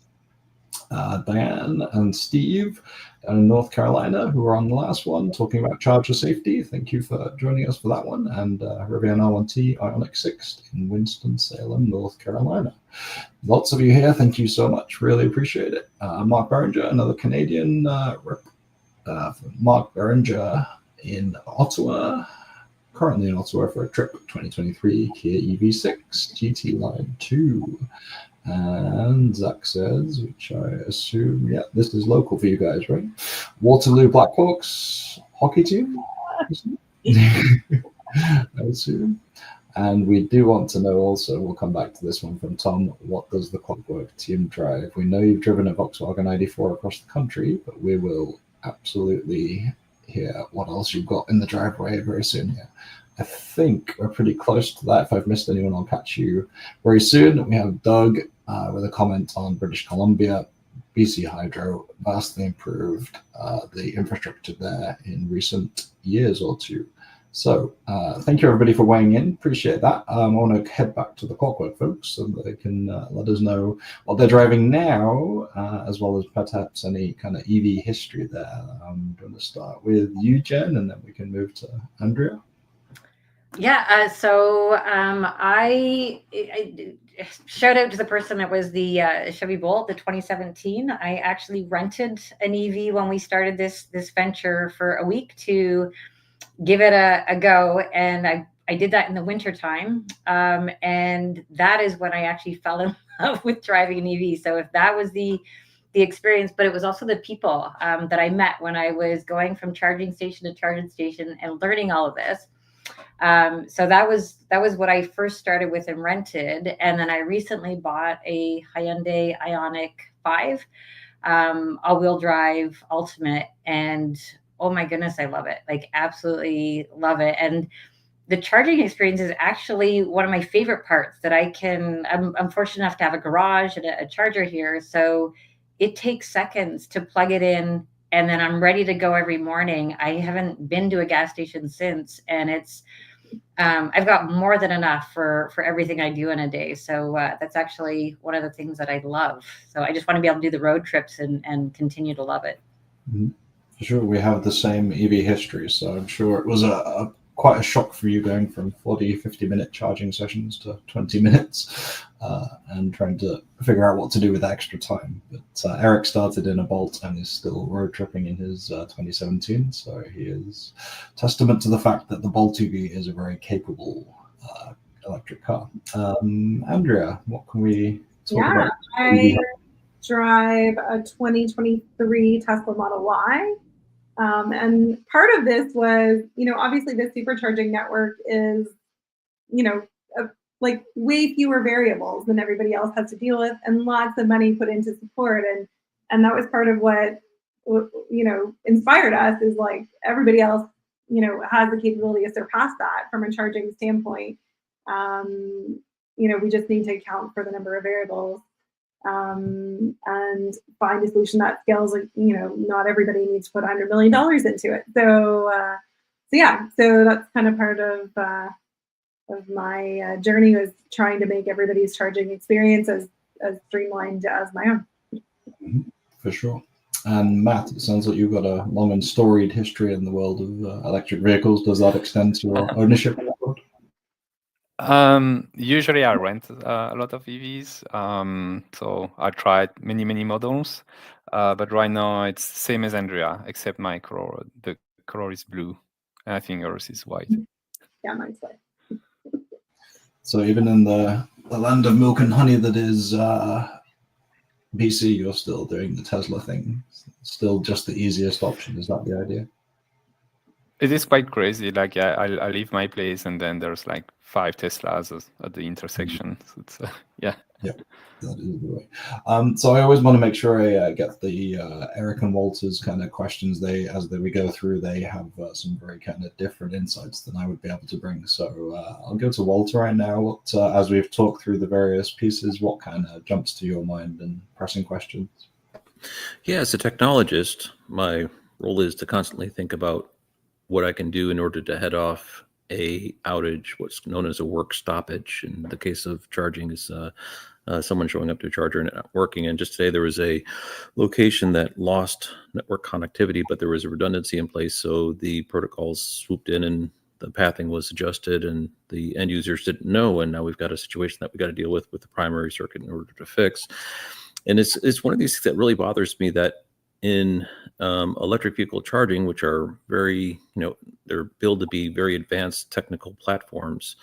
[SPEAKER 1] Diane and Steve in North Carolina, who were on the last one, talking about charger safety. Thank you for joining us for that one. And Rivian R1T Ioniq 6 in Winston-Salem, North Carolina. Lots of you here. Thank you so much. Really appreciate it. Mark Berenger, another Canadian rep. Mark Berenger in Ottawa, currently in Ottawa for a trip, 2023 Kia EV6 GT Line 2. And Zach says, which I assume, yeah, this is local for you guys, right? Waterloo Blackhawks hockey team, I assume. And we do want to know also, we'll come back to this one from Tom, what does the Clockwork team drive? We know you've driven a Volkswagen ID4 across the country, but we will absolutely hear what else you've got in the driveway very soon here. I think we're pretty close to that. If I've missed anyone, I'll catch you very soon. We have Doug with a comment on British Columbia. BC Hydro vastly improved the infrastructure there in recent years or two. So thank you everybody for weighing in. Appreciate that. I want to head back to the Clockwork folks so they can let us know what they're driving now, as well as perhaps any kind of EV history there. I'm going to start with you, Jen, and then we can move to Andrea.
[SPEAKER 6] Yeah, so I shout out to the person that was the Chevy Bolt, the 2017. I actually rented an EV when we started this venture for a week to give it a go, and I did that in the winter time, and that is when I actually fell in love with driving an EV. So if that was the experience, but it was also the people that I met when I was going from charging station to charging station and learning all of this. So that was what I first started with and rented, and then I recently bought a Hyundai Ioniq 5 all-wheel drive Ultimate, and oh my goodness, I love it. Like, absolutely love it. And the charging experience is actually one of my favorite parts that I'm fortunate enough to have a garage and a charger here. So it takes seconds to plug it in, and then I'm ready to go every morning. I haven't been to a gas station since, and it's, I've got more than enough for everything I do in a day. So that's actually one of the things that I love. So I just want to be able to do the road trips and continue to love it.
[SPEAKER 1] Mm-hmm. For sure, we have the same EV history, so I'm sure it was quite a shock for you going from 50-minute charging sessions to 20 minutes and trying to figure out what to do with extra time. But Eric started in a Bolt and is still road tripping in his 2017, so he is testament to the fact that the Bolt EV is a very capable electric car. Andrea, what can we talk about?
[SPEAKER 4] I drive a 2023 Tesla Model Y. And part of this was, obviously the supercharging network is, like way fewer variables than everybody else has to deal with, and lots of money put into support. And that was part of what, inspired us, is like everybody else, has the capability to surpass that from a charging standpoint. We just need to account for the number of variables. And find a solution that scales. Like, not everybody needs to put $100 million into it. So that's kind of part of my journey, was trying to make everybody's charging experience as streamlined as my own.
[SPEAKER 1] Mm-hmm. For sure. And Matt, it sounds like you've got a long and storied history in the world of electric vehicles. Does that extend to your ownership of that world?
[SPEAKER 5] Usually I rent a lot of EVs. So I tried many models, but right now it's same as Andrea, except my color. The color is blue, and I think yours is white.
[SPEAKER 4] Yeah, mine's white.
[SPEAKER 1] So even in the land of milk and honey that is BC, you're still doing the Tesla thing. Still just the easiest option. Is that the idea?
[SPEAKER 5] It is quite crazy. Like, I leave my place and then there's like 5 Teslas at the intersection. So it's yeah, that is the way. So I always want to make sure I get the Eric and Walter's kind of questions. As we go through, they have some very kind of different insights than I would be able to bring. So I'll go to Walter right now. As we've talked through the various pieces, what kind of jumps to your mind and pressing questions?
[SPEAKER 3] Yeah, as a technologist, my role is to constantly think about what I can do in order to head off a outage, what's known as a work stoppage. In the case of charging, is someone showing up to a charger and it not working. And just today there was a location that lost network connectivity, but there was a redundancy in place. So the protocols swooped in and the pathing was adjusted, and the end users didn't know. And now we've got a situation that we got to deal with the primary circuit in order to fix. And it's one of these things that really bothers me, that in electric vehicle charging, which are very, they're billed to be very advanced technical platforms,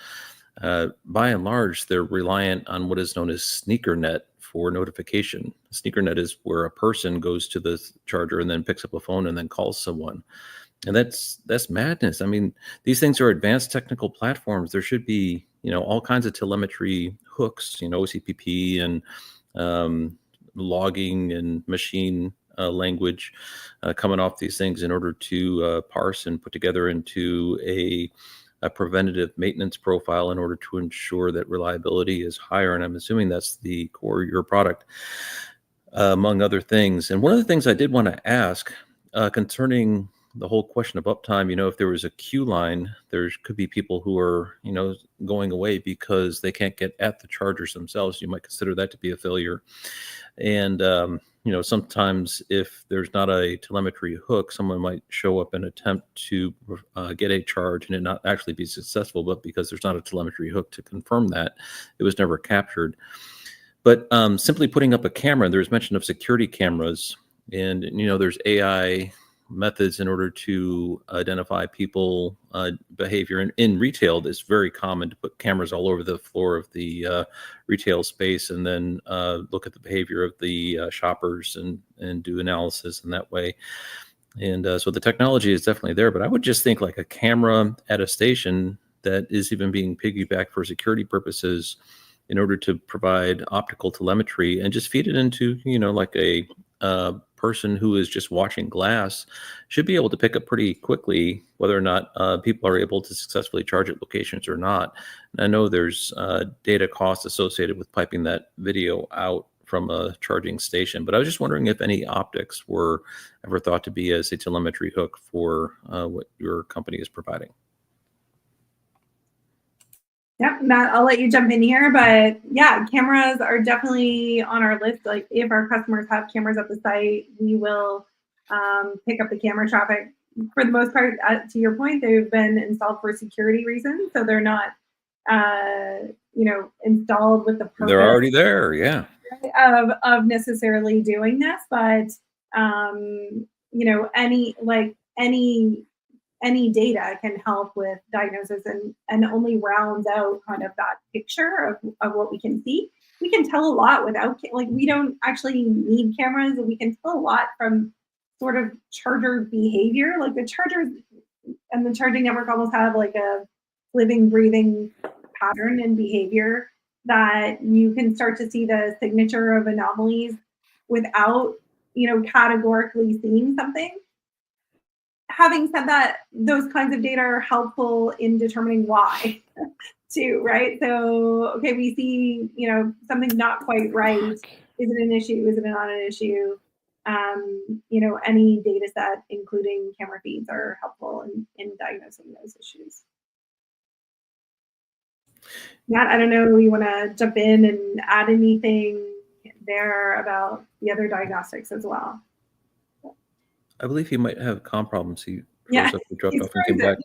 [SPEAKER 3] by and large, they're reliant on what is known as SneakerNet for notification. SneakerNet is where a person goes to the charger and then picks up a phone and then calls someone. And that's madness. I mean, these things are advanced technical platforms. There should be, all kinds of telemetry hooks, OCPP and logging and machine language coming off these things in order to parse and put together into a preventative maintenance profile in order to ensure that reliability is higher. And I'm assuming that's the core of your product. among other things. And one of the things I did want to ask concerning the whole question of uptime, if there was a queue line, there could be people who are, going away because they can't get at the chargers themselves. You might consider that to be a failure. And, sometimes if there's not a telemetry hook, someone might show up and attempt to get a charge and it not actually be successful, but because there's not a telemetry hook to confirm that, it was never captured. But simply putting up a camera, there's mention of security cameras, and there's AI methods in order to identify people behavior. In retail, it's very common to put cameras all over the floor of the retail space and then look at the behavior of the shoppers and do analysis in that way. And so the technology is definitely there, but I would just think like a camera at a station that is even being piggybacked for security purposes in order to provide optical telemetry and just feed it into, like a person who is just watching glass should be able to pick up pretty quickly whether or not people are able to successfully charge at locations or not. And I know there's data costs associated with piping that video out from a charging station, but I was just wondering if any optics were ever thought to be as a telemetry hook for what your company is providing.
[SPEAKER 4] Yep, Matt, I'll let you jump in here, but yeah, cameras are definitely on our list. Like if our customers have cameras at the site, we will pick up the camera traffic. For the most part, to your point, they've been installed for security reasons, so they're not, installed with the purpose.
[SPEAKER 3] They're already there, yeah.
[SPEAKER 4] Of necessarily doing this, but any data can help with diagnosis and only rounds out kind of that picture of what we can see. We can tell a lot without, we don't actually need cameras, and we can tell a lot from sort of charger behavior. Like the chargers and the charging network almost have like a living, breathing pattern and behavior that you can start to see the signature of anomalies without, categorically seeing something. Having said that, those kinds of data are helpful in determining why too, right? So, okay, we see, something's not quite right. Is it an issue? Is it not an issue? Any data set, including camera feeds, are helpful in diagnosing those issues. Matt, I don't know, you want to jump in and add anything there about the other diagnostics as well?
[SPEAKER 3] I believe he might have comm problems. He
[SPEAKER 4] Yeah,
[SPEAKER 3] dropped off and came back.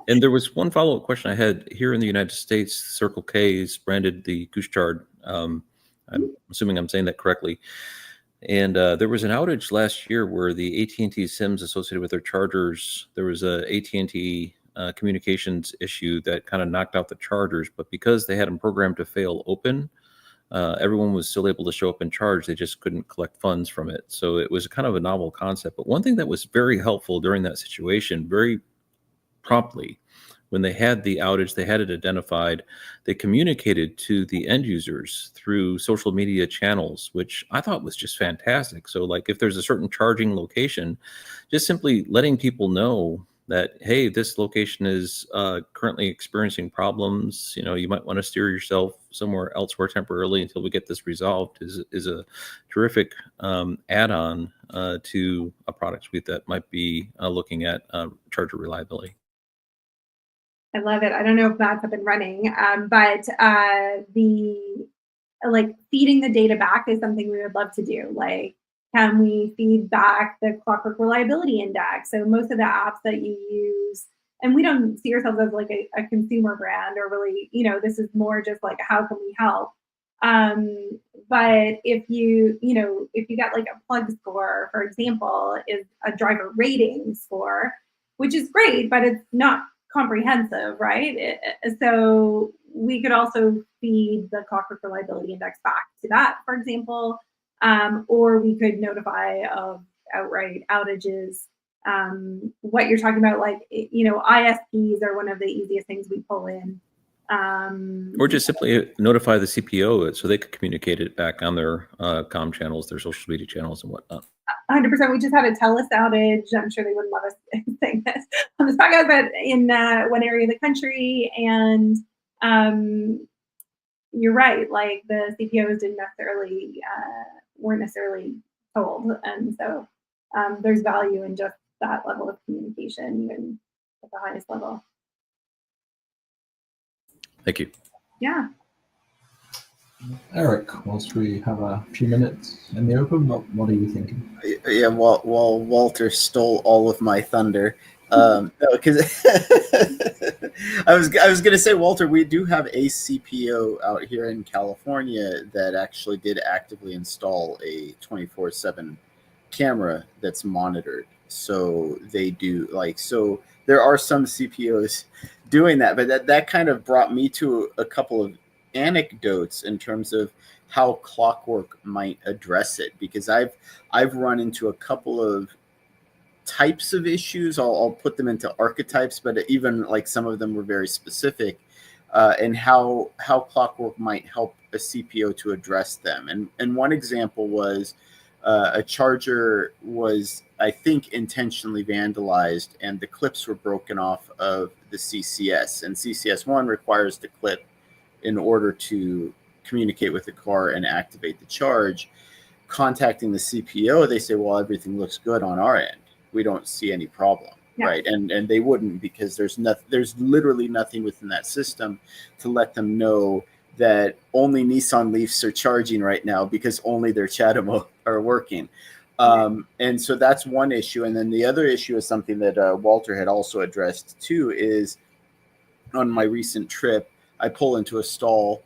[SPEAKER 3] And there was one follow-up question I had here in the United States. Circle K is branded the Goose Chard. I'm assuming I'm saying that correctly. And there was an outage last year where the AT&T SIMs associated with their chargers, there was a AT&T communications issue that kind of knocked out the chargers. But because they had them programmed to fail open, everyone was still able to show up and charge. They just couldn't collect funds from it. So it was kind of a novel concept. But one thing that was very helpful during that situation, very promptly, when they had the outage, they had it identified, they communicated to the end users through social media channels, which I thought was just fantastic. So like if there's a certain charging location, just simply letting people know that, hey, this location is currently experiencing problems. You might want to steer yourself somewhere elsewhere temporarily until we get this resolved is a terrific add-on to a product suite that might be looking at charger reliability.
[SPEAKER 4] I love it. I don't know if that's up and running, but the feeding the data back is something we would love to do. Like, can we feed back the Clockwork reliability index? So most of the apps that you use, and we don't see ourselves as like a consumer brand or really, this is more just like, how can we help? But if you got like a plug score, for example, is a driver rating score, which is great, but it's not comprehensive, right? So we could also feed the Clockwork reliability index back to that, for example, or we could notify of outright outages. What you're talking about, like, ISPs are one of the easiest things we pull in.
[SPEAKER 3] Or just simply notify the CPO so they could communicate it back on their comm channels, their social media channels and whatnot.
[SPEAKER 4] 100%. We just had a TELUS outage. I'm sure they wouldn't love us saying this on this podcast, but in one area of the country. And you're right, like the CPOs didn't necessarily weren't necessarily told. And so there's value in just that level of communication, even at the highest level.
[SPEAKER 3] Thank you.
[SPEAKER 4] Yeah.
[SPEAKER 1] Eric, whilst we have a few minutes in the open, what are you thinking?
[SPEAKER 2] Yeah, well, Walter stole all of my thunder. No, because I was going to say, Walter, we do have a CPO out here in California that actually did actively install a 24/7 camera that's monitored. So they do so there are some CPOs doing that, but that kind of brought me to a couple of anecdotes in terms of how Clockwork might address it, because I've run into a couple of types of issues. I'll put them into archetypes, but even like some of them were very specific, and how Clockwork might help a CPO to address them. And one example was a charger was, I think, intentionally vandalized, and the clips were broken off of the CCS. And CCS1 requires the clip in order to communicate with the car and activate the charge. Contacting the CPO, they say, well, everything looks good on our end. We don't see any problem, right? And they wouldn't, because there's literally nothing within that system to let them know that only Nissan Leafs are charging right now because only their CHAdeMO are working. And so that's one issue. And then the other issue is something that Walter had also addressed too, is on my recent trip, I pull into a stall,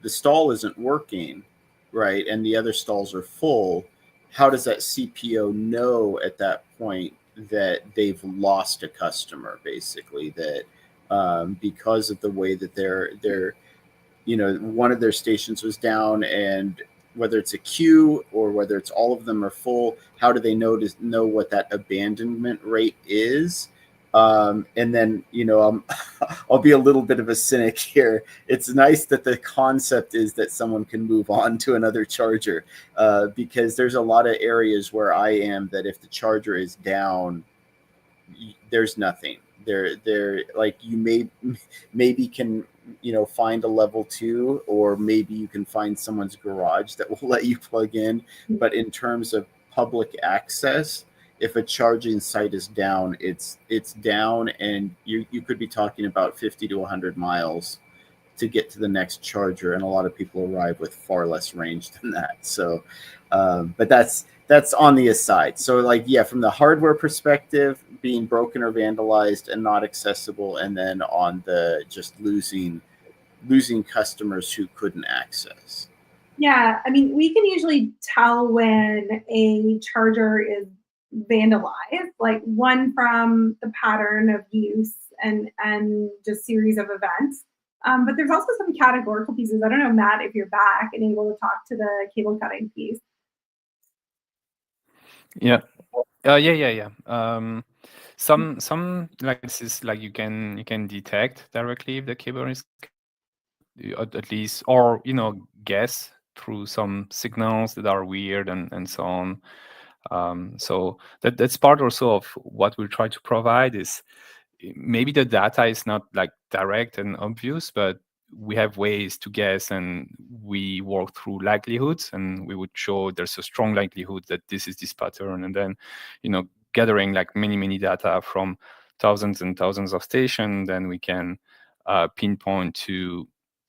[SPEAKER 2] the stall isn't working, right? And the other stalls are full. How does that CPO know at that point that they've lost a customer, basically, that because of the way that they're one of their stations was down, and whether it's a queue or whether it's all of them are full, how do they know what that abandonment rate is? And then, I'll be a little bit of a cynic here. It's nice that the concept is that someone can move on to another charger, because there's a lot of areas where I am that if the charger is down, there's nothing. They're like, you maybe can, find a level 2, or maybe you can find someone's garage that will let you plug in. But in terms of public access, if a charging site is down, it's down, and you could be talking about 50 to 100 miles to get to the next charger, and a lot of people arrive with far less range than that. So, but that's on the aside. So, from the hardware perspective, being broken or vandalized and not accessible, and then on the just losing customers who couldn't access.
[SPEAKER 4] Yeah, I mean, we can usually tell when a charger is vandalized, like one from the pattern of use and just series of events. But there's also some categorical pieces. I don't know, Matt, if you're back and able to talk to the cable cutting piece.
[SPEAKER 5] Yeah. Some like this is like you can detect directly if the cable is at least, or guess through some signals that are weird and so on. So that's part also of what we try to provide, is maybe the data is not like direct and obvious, but we have ways to guess, and we work through likelihoods, and we would show there's a strong likelihood that this is this pattern. And then, gathering like many data from thousands and thousands of stations, then we can pinpoint to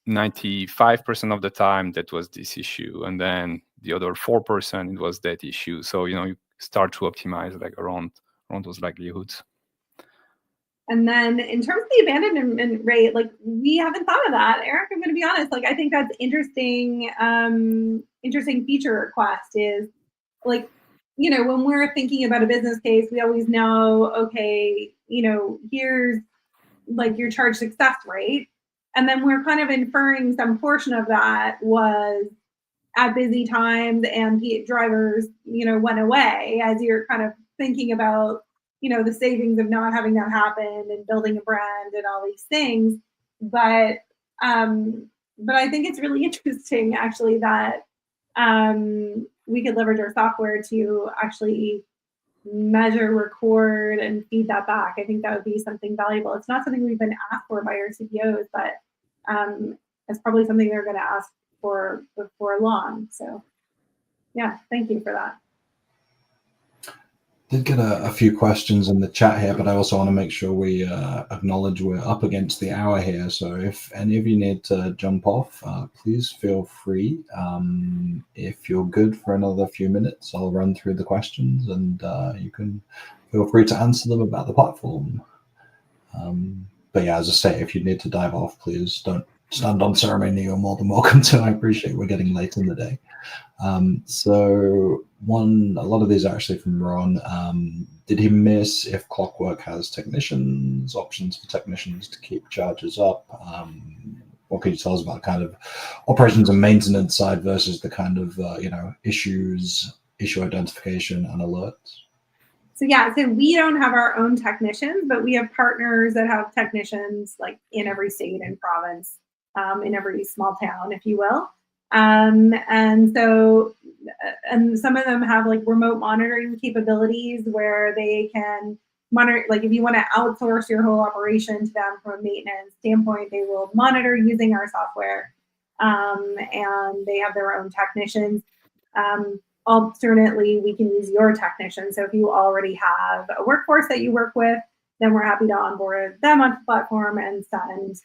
[SPEAKER 5] 95% of the time that was this issue, and then the other 4% it was that issue. So you start to optimize like around those likelihoods.
[SPEAKER 4] And then in terms of the abandonment rate, like we haven't thought of that, Eric. I'm going to be honest. Like I think that's interesting. Interesting feature request is like, when we're thinking about a business case, we always know, okay, here's like your charge success rate. And then we're kind of inferring some portion of that was at busy times and drivers, went away, as you're kind of thinking about, the savings of not having that happen and building a brand and all these things. But I think it's really interesting actually that we could leverage our software to actually measure, record, and feed that back. I think that would be something valuable. It's not something we've been asked for by our CPOs, but it's probably something they're going to ask for before long. So Yeah, thank you for that.
[SPEAKER 1] Did get a few questions in the chat here, but I also want to make sure we acknowledge we're up against the hour here. So if any of you need to jump off, please feel free. If you're good for another few minutes, I'll run through the questions and you can feel free to answer them about the platform. But yeah, as I say, if you need to dive off, please don't stand on ceremony. You're more than welcome to. I appreciate we're getting late in the day. So a lot of these are actually from Ron. Did he miss if Clockwork has options for technicians to keep charges up? What can you tell us about kind of operations and maintenance side versus the kind of issue identification and alerts?
[SPEAKER 4] So yeah, so we don't have our own technicians, but we have partners that have technicians like in every state and province, in every small town, if you will. And some of them have like remote monitoring capabilities where they can monitor, like if you want to outsource your whole operation to them from a maintenance standpoint, they will monitor using our software, and they have their own technicians. Alternately, we can use your technician. So if you already have a workforce that you work with, then we're happy to onboard them onto the platform and send,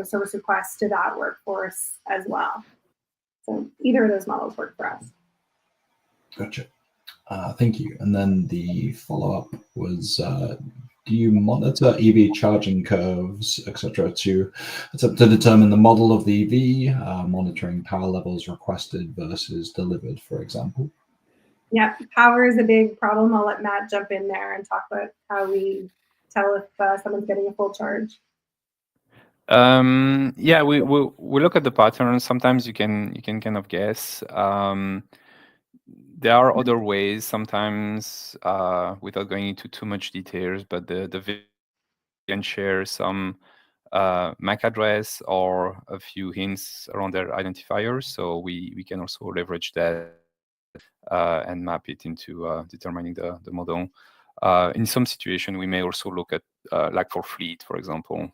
[SPEAKER 4] service requests to that workforce as well. So either of those models work for us.
[SPEAKER 1] Gotcha. Thank you. And then the follow-up was, do you monitor EV charging curves, etc., to determine the model of the EV, monitoring power levels requested versus delivered, for example?
[SPEAKER 4] Yeah, power is a big problem. I'll let Matt jump in there and talk about how we tell if someone's getting a full charge.
[SPEAKER 5] Yeah, we look at the patterns. Sometimes you can kind of guess. There are other ways sometimes, without going into too much details, but the can share some MAC address or a few hints around their identifiers. So we can also leverage that and map it into determining the model. In some situation, we may also look at, like for fleet, for example,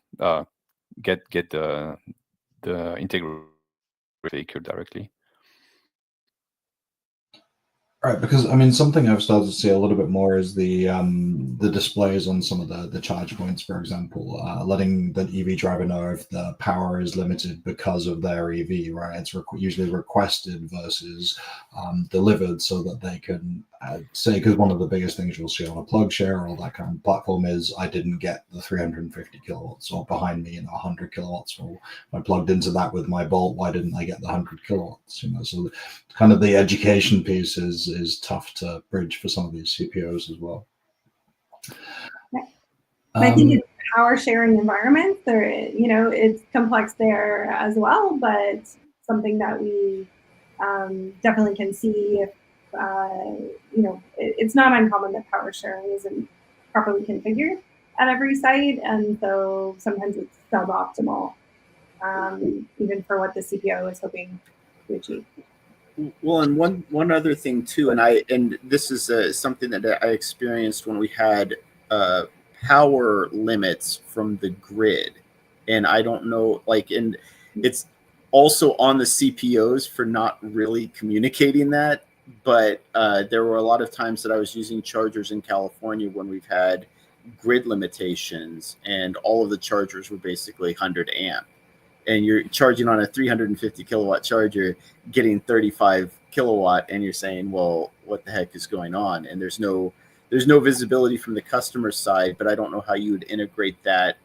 [SPEAKER 5] get the integrated vehicle directly.
[SPEAKER 1] Right, because I mean, something I've started to see a little bit more is the displays on some of the charge points, for example, letting the EV driver know if the power is limited because of their EV, right? It's usually requested versus delivered, so that they can say, because one of the biggest things you'll see on a plug share or that kind of platform is, I didn't get the 350 kilowatts, or behind me, 100 kilowatts. Well, I plugged into that with my Bolt. Why didn't I get the 100 kilowatts? So kind of the education piece is tough to bridge for some of these CPOs as well.
[SPEAKER 4] I think in power sharing environments, it's complex there as well, but something that we definitely can see if, it's not uncommon that power sharing isn't properly configured at every site. And so sometimes it's suboptimal, even for what the CPO is hoping to achieve.
[SPEAKER 2] Well, and one other thing too, and this is something that I experienced when we had power limits from the grid, and I don't know, and it's also on the CPOs for not really communicating that. But there were a lot of times that I was using chargers in California when we've had grid limitations, and all of the chargers were basically 100 amp. And you're charging on a 350 kilowatt charger, getting 35 kilowatt, and you're saying, well, what the heck is going on? And there's no visibility from the customer side, but I don't know how you would integrate that,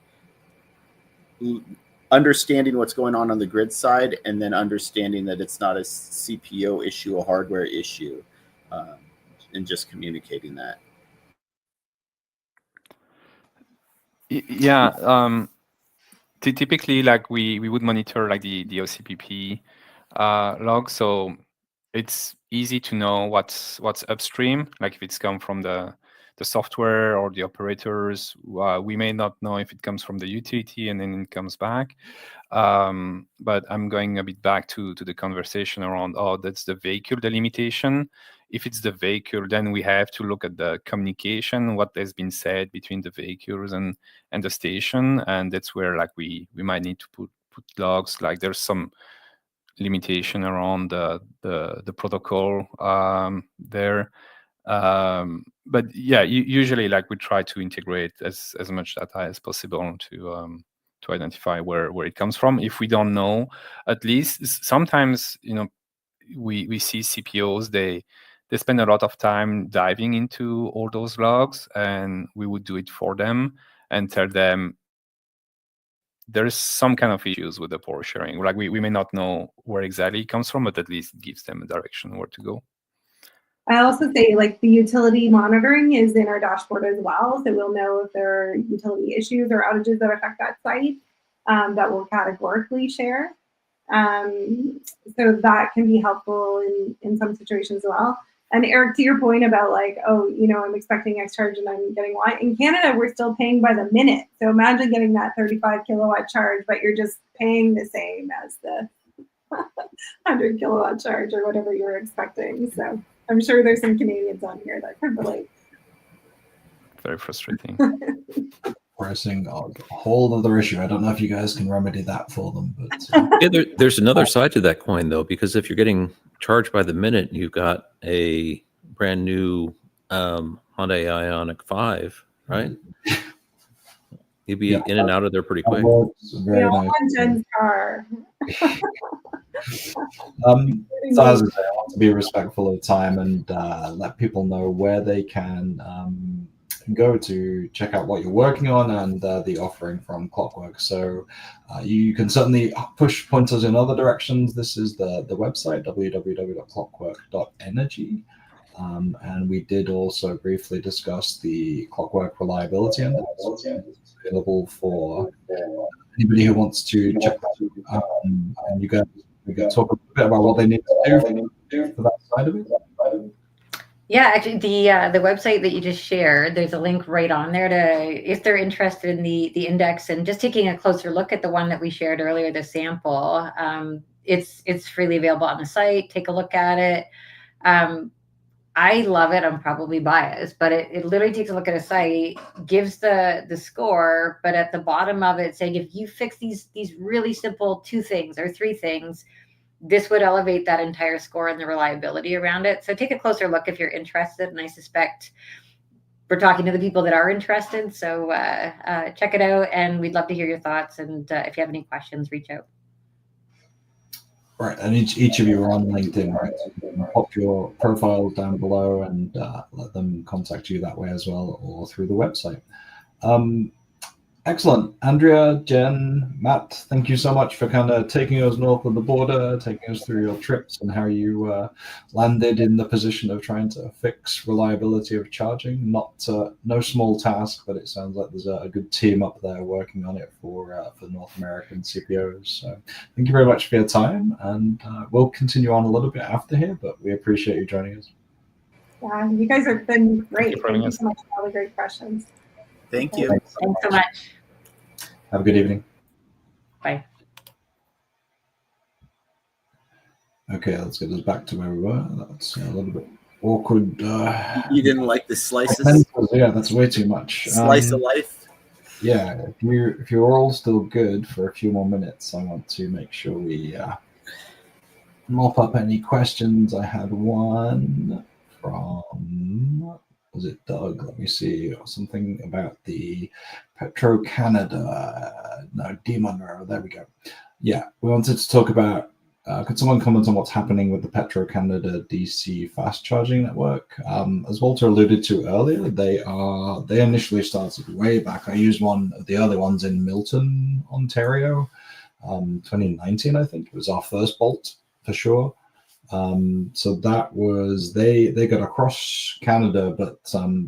[SPEAKER 2] understanding what's going on the grid side, and then understanding that it's not a CPO issue, a hardware issue, and just communicating that.
[SPEAKER 5] Yeah. Typically, like we would monitor like the OCPP log, so it's easy to know what's upstream. Like if it's come from the software or the operators, we may not know if it comes from the utility and then it comes back. But I'm going a bit back to the conversation around, that's the vehicle delimitation. If it's the vehicle, then we have to look at the communication, what has been said between the vehicles and the station, and that's where like we might need to put logs. Like there's some limitation around the protocol there. But yeah, usually like we try to integrate as much data as possible to identify where it comes from. If we don't know, at least sometimes, you know, we see CPOs, they spend a lot of time diving into all those logs, and we would do it for them and tell them there is some kind of issues with the port sharing. Like we may not know where exactly it comes from, but at least it gives them a direction where to go.
[SPEAKER 4] I also say like the utility monitoring is in our dashboard as well. So we'll know if there are utility issues or outages that affect that site that we'll categorically share. So that can be helpful in some situations as well. And Eric, to your point about like, oh, you know, I'm expecting X charge and I'm getting Y. In Canada, we're still paying by the minute. So imagine getting that 35 kilowatt charge, but you're just paying the same as the 100 kilowatt charge or whatever you were expecting. So I'm sure there's some Canadians on here that can relate.
[SPEAKER 5] Very frustrating.
[SPEAKER 1] Pricing, a whole other issue. I don't know if you guys can remedy that for them, but
[SPEAKER 3] Yeah, there's another side to that coin though, because if you're getting charged by the minute, you've got a brand new Hyundai Ioniq 5, right? You'd be in and out of there pretty quick.
[SPEAKER 1] Very nice.
[SPEAKER 4] On Jen's car.
[SPEAKER 1] So as I say, I want to be respectful of time and let people know where they can go to check out what you're working on and the offering from Clockwork. So you can certainly push pointers in other directions. This is the website, www.clockwork.energy. And we did also briefly discuss the Clockwork Reliability Index. It's available for anybody who wants to check that out. And you guys, we can talk a bit about what they need to do for that side of it.
[SPEAKER 6] Yeah, actually, the website that you just shared, there's a link right on there to, if they're interested in the index and just taking a closer look at the one that we shared earlier, the sample. It's freely available on the site. Take a look at it. I love it. I'm probably biased, but it literally takes a look at a site, gives the score, but at the bottom of it saying, if you fix these really simple 2 things or 3 things, this would elevate that entire score and the reliability around it. So take a closer look if you're interested. And I suspect we're talking to the people that are interested. So check it out, and we'd love to hear your thoughts. And if you have any questions, reach out.
[SPEAKER 1] Right, and each of you are on LinkedIn, right? So you can pop your profiles down below and let them contact you that way as well, or through the website. Excellent. Andrea, Jen, Matt, thank you so much for kind of taking us north of the border, taking us through your trips and how you landed in the position of trying to fix reliability of charging. No small task, but it sounds like there's a good team up there working on it for North American CPOs. So thank you very much for your time, and we'll continue on a little bit after here, but we appreciate you joining us.
[SPEAKER 4] Yeah, you guys have been great.
[SPEAKER 5] Thank you
[SPEAKER 4] so much for all the great questions.
[SPEAKER 2] Thank you.
[SPEAKER 6] Thanks so much.
[SPEAKER 1] Have a good evening.
[SPEAKER 6] Bye.
[SPEAKER 1] Okay, let's get us back to where we were. That's a little bit awkward.
[SPEAKER 2] You didn't like the slices?
[SPEAKER 1] Yeah, that's way too much.
[SPEAKER 2] Slice of life?
[SPEAKER 1] Yeah, if you're all still good for a few more minutes, I want to make sure we mop up any questions. I had one from, was it Doug? Let me see. Something about the Petro-Canada. No, D. Monroe. There we go. Yeah, we wanted to talk about, could someone comment on what's happening with the Petro-Canada DC fast charging network? As Walter alluded to earlier, they initially started way back. I used one of the early ones in Milton, Ontario, 2019, I think. It was our first Bolt for sure. So that was, they got across Canada, but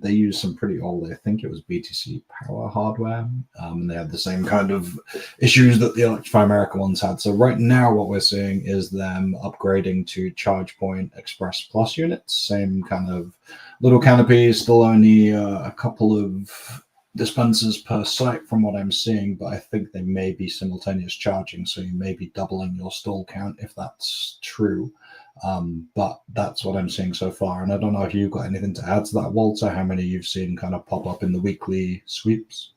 [SPEAKER 1] they used some pretty old, I think it was BTC power hardware, and they had the same kind of issues that the Electrify America ones had. So right now what we're seeing is them upgrading to ChargePoint Express Plus units, same kind of little canopy, still only a couple of dispensers per site from what I'm seeing, but I think they may be simultaneous charging, so you may be doubling your stall count if that's true. But that's what I'm seeing so far, and I don't know if you've got anything to add to that, Walter, how many you've seen kind of pop up in the weekly sweeps.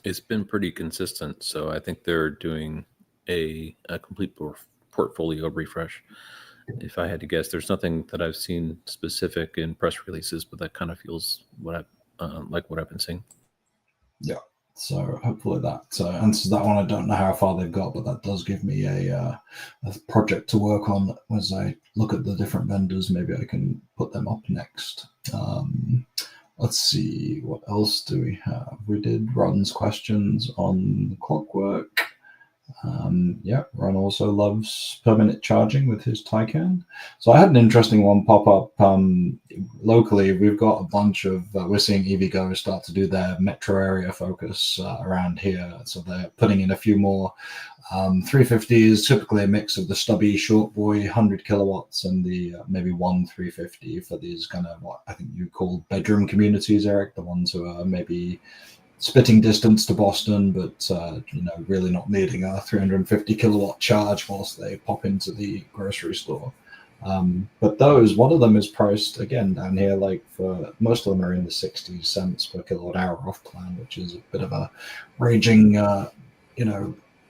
[SPEAKER 3] It's been pretty consistent, so I think they're doing a complete portfolio refresh. If I had to guess, there's nothing that I've seen specific in press releases, but that kind of feels what like what I've been seeing.
[SPEAKER 1] Yeah. So hopefully that answers that one. I don't know how far they've got, but that does give me a project to work on as I look at the different vendors. Maybe I can put them up next. Let's see, what else do we have? We did Ron's questions on Clockwork. Yeah, Ron also loves per minute charging with his Taycan. So I had an interesting one pop up locally. We've got a bunch of, we're seeing EVgo start to do their metro area focus around here. So they're putting in a few more 350s, typically a mix of the stubby short boy 100 kilowatts and the maybe one 350 for these kind of what I think you call bedroom communities, Eric, the ones who are maybe spitting distance to Boston, but really not needing a 350 kilowatt charge whilst they pop into the grocery store. But those, one of them is priced again down here, like for most of them are in the 60 cents per kilowatt hour off plan, which is a bit of a raging,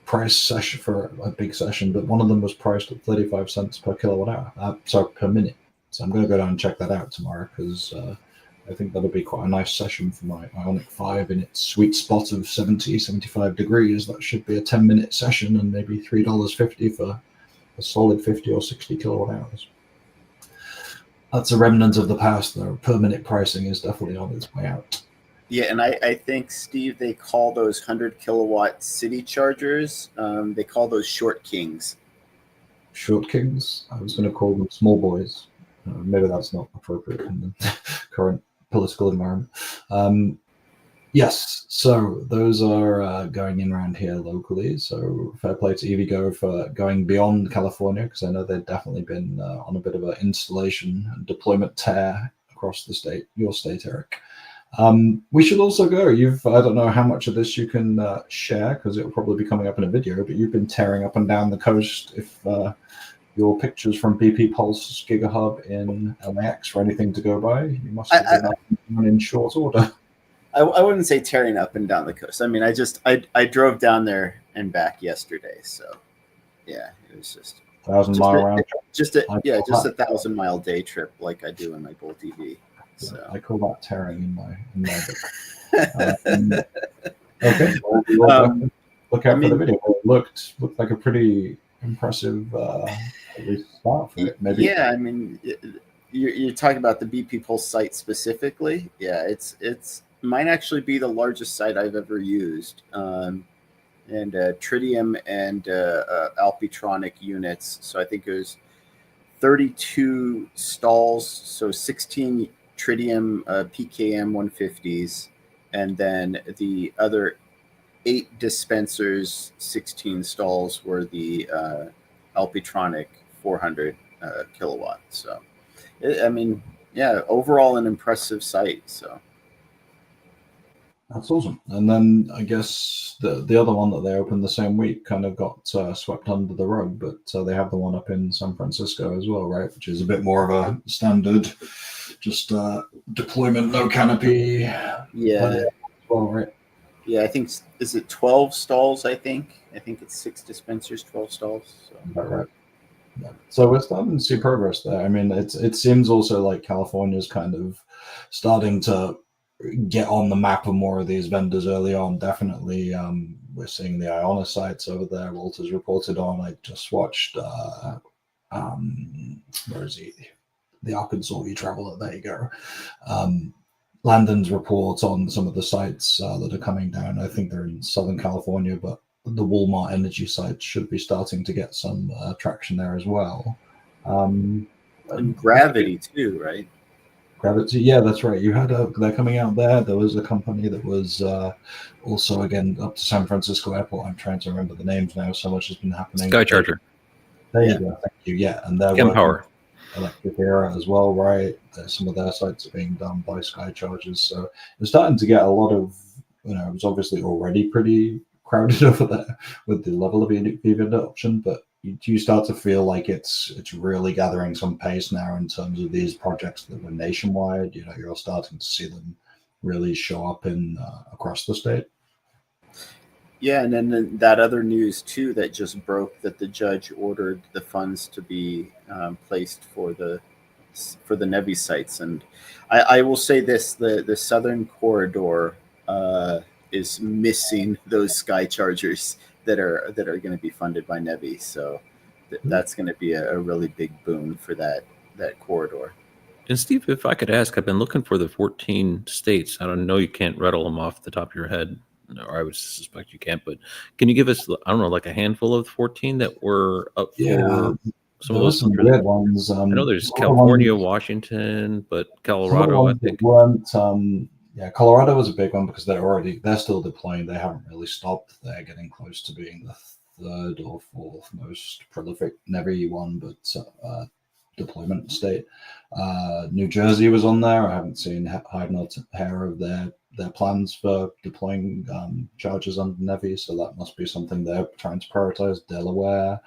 [SPEAKER 1] price session for a big session. But one of them was priced at 35 cents per kilowatt hour, per minute. So I'm going to go down and check that out tomorrow because I think that'll be quite a nice session for my Ioniq 5 in its sweet spot of 75 degrees. That should be a 10-minute session and maybe $3.50 for a solid 50 or 60 kilowatt hours. That's a remnant of the past, though. Per minute pricing is definitely on its way out.
[SPEAKER 2] Yeah, and I think, Steve, they call those 100 kilowatt city chargers, they call those short kings.
[SPEAKER 1] Short kings? I was going to call them small boys. Maybe that's not appropriate in the current political environment. Yes, so those are going in around here locally. So fair play to EVgo for going beyond California, because I know they've definitely been on a bit of an installation and deployment tear across the state, your state, Eric. We should also go. I don't know how much of this you can share, because it will probably be coming up in a video, but you've been tearing up and down the coast. If your pictures from BP Pulse GigaHub in LAX for anything to go by, you must have been in short order.
[SPEAKER 2] I wouldn't say tearing up and down the coast. I mean, I drove down there and back yesterday. So yeah, it was just
[SPEAKER 1] 1,000-mile round trip.
[SPEAKER 2] Just a 1,000-mile day trip like I do in my Bolt EV. So
[SPEAKER 1] I call that tearing in my book. Okay, well, look out for the video. It looked like a pretty impressive at least start for it. Maybe.
[SPEAKER 2] Yeah, I mean, you're talking about the BP Pulse site specifically. Yeah, it's might actually be the largest site I've ever used. And Tritium and Alpitronic units. So I think it was 32 stalls, so 16 Tritium PKM 150s, and then the other 8 dispensers, 16 stalls were the Alpitronic 400 kilowatt. So, overall an impressive site. So.
[SPEAKER 1] That's awesome. And then I guess the other one that they opened the same week kind of got swept under the rug, but they have the one up in San Francisco as well, right? Which is a bit more of a standard, just deployment, no canopy.
[SPEAKER 2] Yeah.
[SPEAKER 1] Well, right.
[SPEAKER 2] Yeah, I think, is it 12 stalls, I think? I think it's 6 dispensers, 12 stalls. So.
[SPEAKER 1] About right. Yeah. So we're starting to see progress there. I mean, it seems also like California's kind of starting to get on the map of more of these vendors early on. Definitely, we're seeing the Iona sites over there. Walter's reported on. I just watched, where is he? The Arkansas e-Traveler. There you go. Landon's reports on some of the sites that are coming down. I think they're in Southern California, but the Walmart energy sites should be starting to get some traction there as well.
[SPEAKER 2] And Gravity too, right?
[SPEAKER 1] Gravity, yeah, that's right. You had they're coming out there. There was a company that was also again up to San Francisco Airport. I'm trying to remember the names now. So much has been happening.
[SPEAKER 3] Skycharger.
[SPEAKER 1] There you go. Thank you. Yeah, and they're
[SPEAKER 3] Empower.
[SPEAKER 1] Electric Era as well, right? Some of their sites are being done by Skychargers. So it's starting to get a lot of, it was obviously already pretty crowded over there with the level of EV adoption, but you start to feel like it's really gathering some pace now in terms of these projects that were nationwide. You're starting to see them really show up in across the state.
[SPEAKER 2] Yeah, and then that other news too that just broke, that the judge ordered the funds to be placed for the NEVI sites. And I will say this: the southern corridor is missing those sky chargers that are going to be funded by NEVI. So that's going to be a really big boon for that corridor.
[SPEAKER 3] And Steve, if I could ask, I've been looking for the 14 states. I don't know, you can't rattle them off the top of your head, or I would suspect you can't, but can you give us, I don't know, like a handful of 14 that were up for some of those?
[SPEAKER 1] Some weird ones.
[SPEAKER 3] I know there's California, Washington, but Colorado, I think.
[SPEAKER 1] Colorado was a big one because they're still deploying. They haven't really stopped. They're getting close to being the third or fourth most prolific NEVI one, but deployment state. New Jersey was on there. I haven't seen hide nor hair of their plans for deploying chargers under NEVI, so that must be something they're trying to prioritize. Delaware,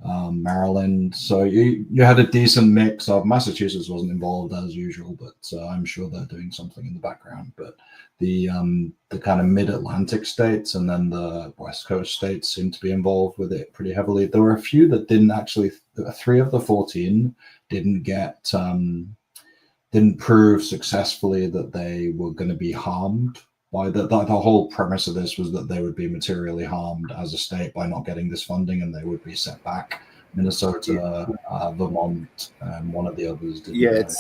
[SPEAKER 1] Maryland. So you had a decent mix of. Massachusetts wasn't involved as usual, but I'm sure they're doing something in the background. But the kind of mid-Atlantic states and then the West Coast states seem to be involved with it pretty heavily. There were a few that didn't actually. 3 of the 14 didn't get didn't prove successfully that they were going to be harmed by the whole premise of this was that they would be materially harmed as a state by not getting this funding, and they would be set back. Minnesota, Vermont, and one of the others didn't.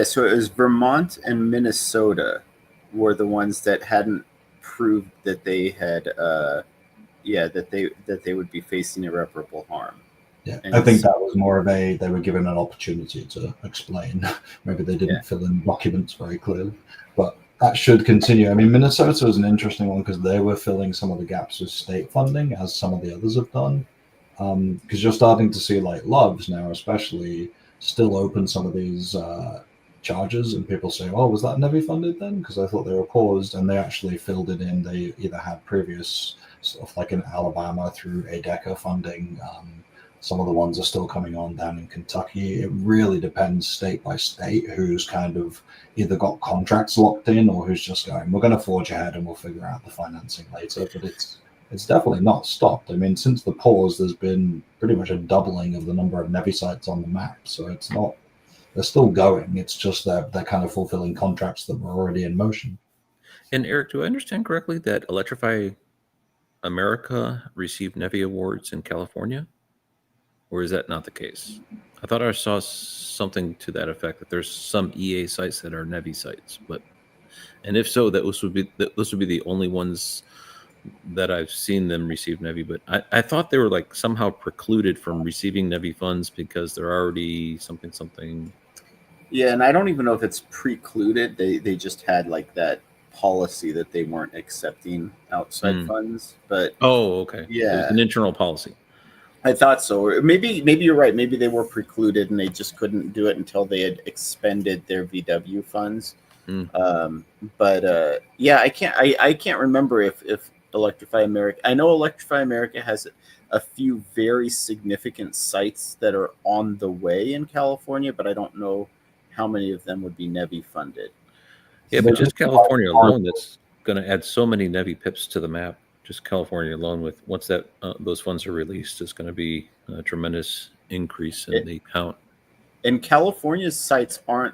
[SPEAKER 2] So it was Vermont and Minnesota were the ones that hadn't proved that they had that they would be facing irreparable harm.
[SPEAKER 1] Yeah, I think that was more of they were given an opportunity to explain. Maybe they didn't fill in documents very clearly, but that should continue. I mean, Minnesota is an interesting one because they were filling some of the gaps with state funding, as some of the others have done. Because you're starting to see like Loves now, especially, still open some of these charges, and people say, "Oh, was that NEVI funded then?" Because I thought they were paused, and they actually filled it in. They either had previous stuff like in Alabama through ADECA funding. Some of the ones are still coming on down in Kentucky. It really depends state by state who's kind of either got contracts locked in or who's just going, we're going to forge ahead and we'll figure out the financing later. But it's definitely not stopped. I mean, since the pause, there's been pretty much a doubling of the number of NEVI sites on the map. So it's not, they're still going. It's just they're kind of fulfilling contracts that were already in motion.
[SPEAKER 3] And Eric, do I understand correctly that Electrify America received NEVI awards in California? Or is that not the case? I thought I saw something to that effect, that there's some EA sites that are NEVI sites, and if so, those would be the only ones that I've seen them receive NEVI. But I thought they were like somehow precluded from receiving NEVI funds because they're already something.
[SPEAKER 2] Yeah, and I don't even know if it's precluded. They just had like that policy that they weren't accepting outside funds. But
[SPEAKER 3] okay,
[SPEAKER 2] yeah,
[SPEAKER 3] it was an internal policy.
[SPEAKER 2] I thought so. Or maybe you're right. Maybe they were precluded and they just couldn't do it until they had expended their VW funds. But I can't remember if Electrify America. I know Electrify America has a few very significant sites that are on the way in California, but I don't know how many of them would be NEVI funded.
[SPEAKER 3] Yeah, but just California alone, that's going to add so many NEVI pips to the map. Just California alone, once that those funds are released, is going to be a tremendous increase in the count.
[SPEAKER 2] And California's sites aren't,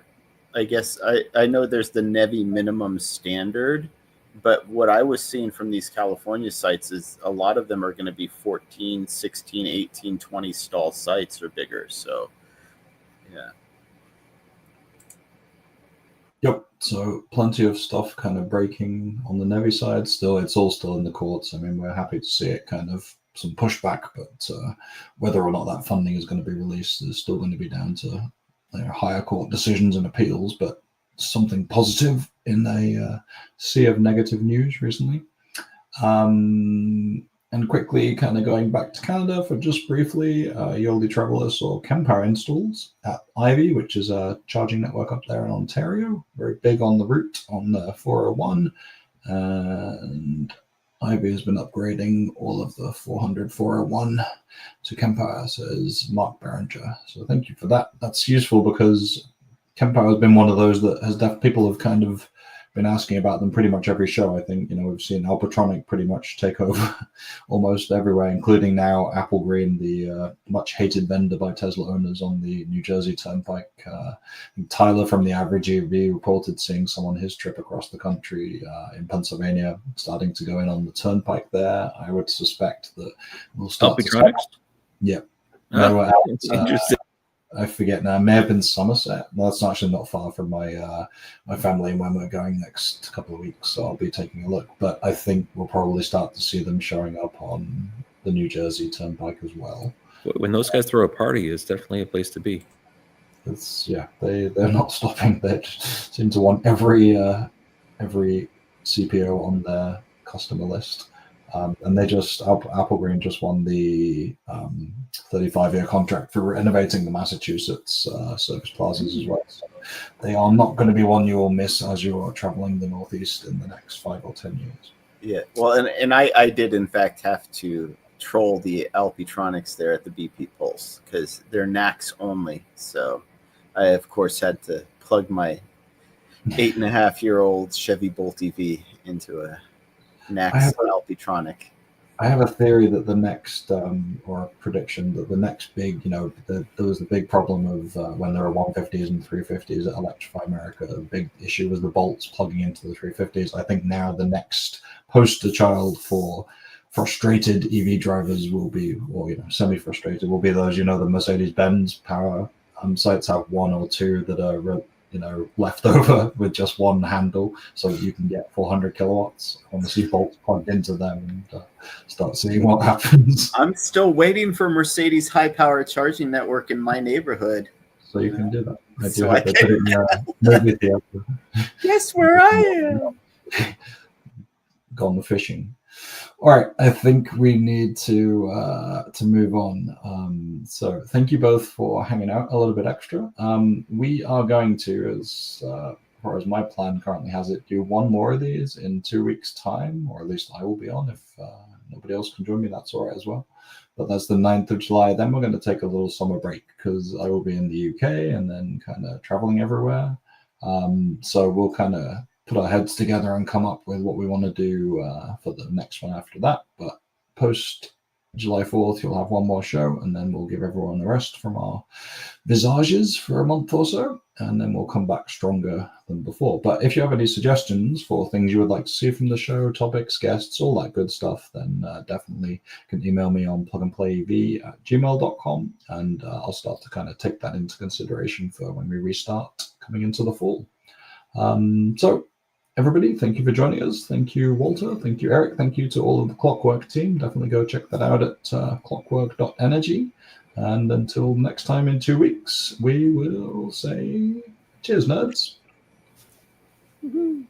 [SPEAKER 2] I guess, I know there's the NEVI minimum standard, but what I was seeing from these California sites is a lot of them are going to be 14, 16, 18, 20 stall sites or bigger. So, yeah.
[SPEAKER 1] Yep. So plenty of stuff kind of breaking on the NEVI side. Still, it's all still in the courts. I mean, we're happy to see it kind of some pushback, but whether or not that funding is going to be released is still going to be down to higher court decisions and appeals. But something positive in a sea of negative news recently. And quickly, kind of going back to Canada for just briefly, Yoli Traveler saw Kempower installs at Ivy, which is a charging network up there in Ontario, very big on the route on the 401. And Ivy has been upgrading all of the 400, 401 to Kempower, says Mark Berenger. So thank you for that. That's useful because Kempower has been one of those that has people have kind of been asking about them pretty much every show. I think, we've seen Alpatronic pretty much take over almost everywhere, including now Apple Green, the much hated vendor by Tesla owners on the New Jersey Turnpike. Tyler from the Average EV reported seeing some on his trip across the country in Pennsylvania, starting to go in on the Turnpike there. I would suspect that we'll start
[SPEAKER 3] Alpatronics?
[SPEAKER 1] Yeah.
[SPEAKER 3] It's interesting.
[SPEAKER 1] I forget now. It may have been Somerset. Well, that's actually not far from my my family and when we're going next couple of weeks, so I'll be taking a look. But I think we'll probably start to see them showing up on the New Jersey Turnpike as well.
[SPEAKER 3] When those guys throw a party, it's definitely a place to be.
[SPEAKER 1] They're not stopping. They just seem to want every CPO on their customer list. And they Apple Green just won the 35-year contract for renovating the Massachusetts service plazas as well. So they are not going to be one you will miss as you are traveling the Northeast in the next 5 or 10 years.
[SPEAKER 2] Yeah, well, and I did in fact have to troll the Alpatronics there at the BP Pulse because they're NACS only. So I of course had to plug my 8.5-year-old Chevy Bolt EV into a NACS Alpatronic.
[SPEAKER 1] I have a theory that the next, or a prediction that the next big, there was the big problem of when there were 150s and 350s at Electrify America. The big issue was the bolts plugging into the 350s. I think now the next poster child for frustrated EV drivers will be, or semi-frustrated, will be those, the Mercedes-Benz power sites have one or two that are left over with just one handle, so that you can get 400 kilowatts on the bolts plugged into them and start seeing what happens.
[SPEAKER 2] I'm still waiting for Mercedes high power charging network in my neighborhood.
[SPEAKER 1] So you can do that. I do
[SPEAKER 2] So
[SPEAKER 1] hope they put it in the movie theater.
[SPEAKER 2] Guess where I am?
[SPEAKER 1] Gone fishing. All right, I think we need to move on. So thank you both for hanging out a little bit extra. We are going to, as far as my plan currently has it, do one more of these in 2 weeks' time, or at least I will be on. If nobody else can join me, that's all right as well. But that's the 9th of July. Then we're going to take a little summer break because I will be in the UK and then kind of traveling everywhere. So we'll kind of put our heads together and come up with what we want to do for the next one after that. But post July 4th, you'll have one more show, and then we'll give everyone the rest from our visages for a month or so, and then we'll come back stronger than before. But if you have any suggestions for things you would like to see from the show, topics, guests, all that good stuff, then definitely can email me on plugandplayev@gmail.com, and I'll start to kind of take that into consideration for when we restart coming into the fall. So everybody, thank you for joining us. Thank you, Walter. Thank you, Eric. Thank you to all of the Clockwork team. Definitely go check that out at clockwork.energy. And until next time in 2 weeks, we will say cheers, nerds.
[SPEAKER 4] Mhm.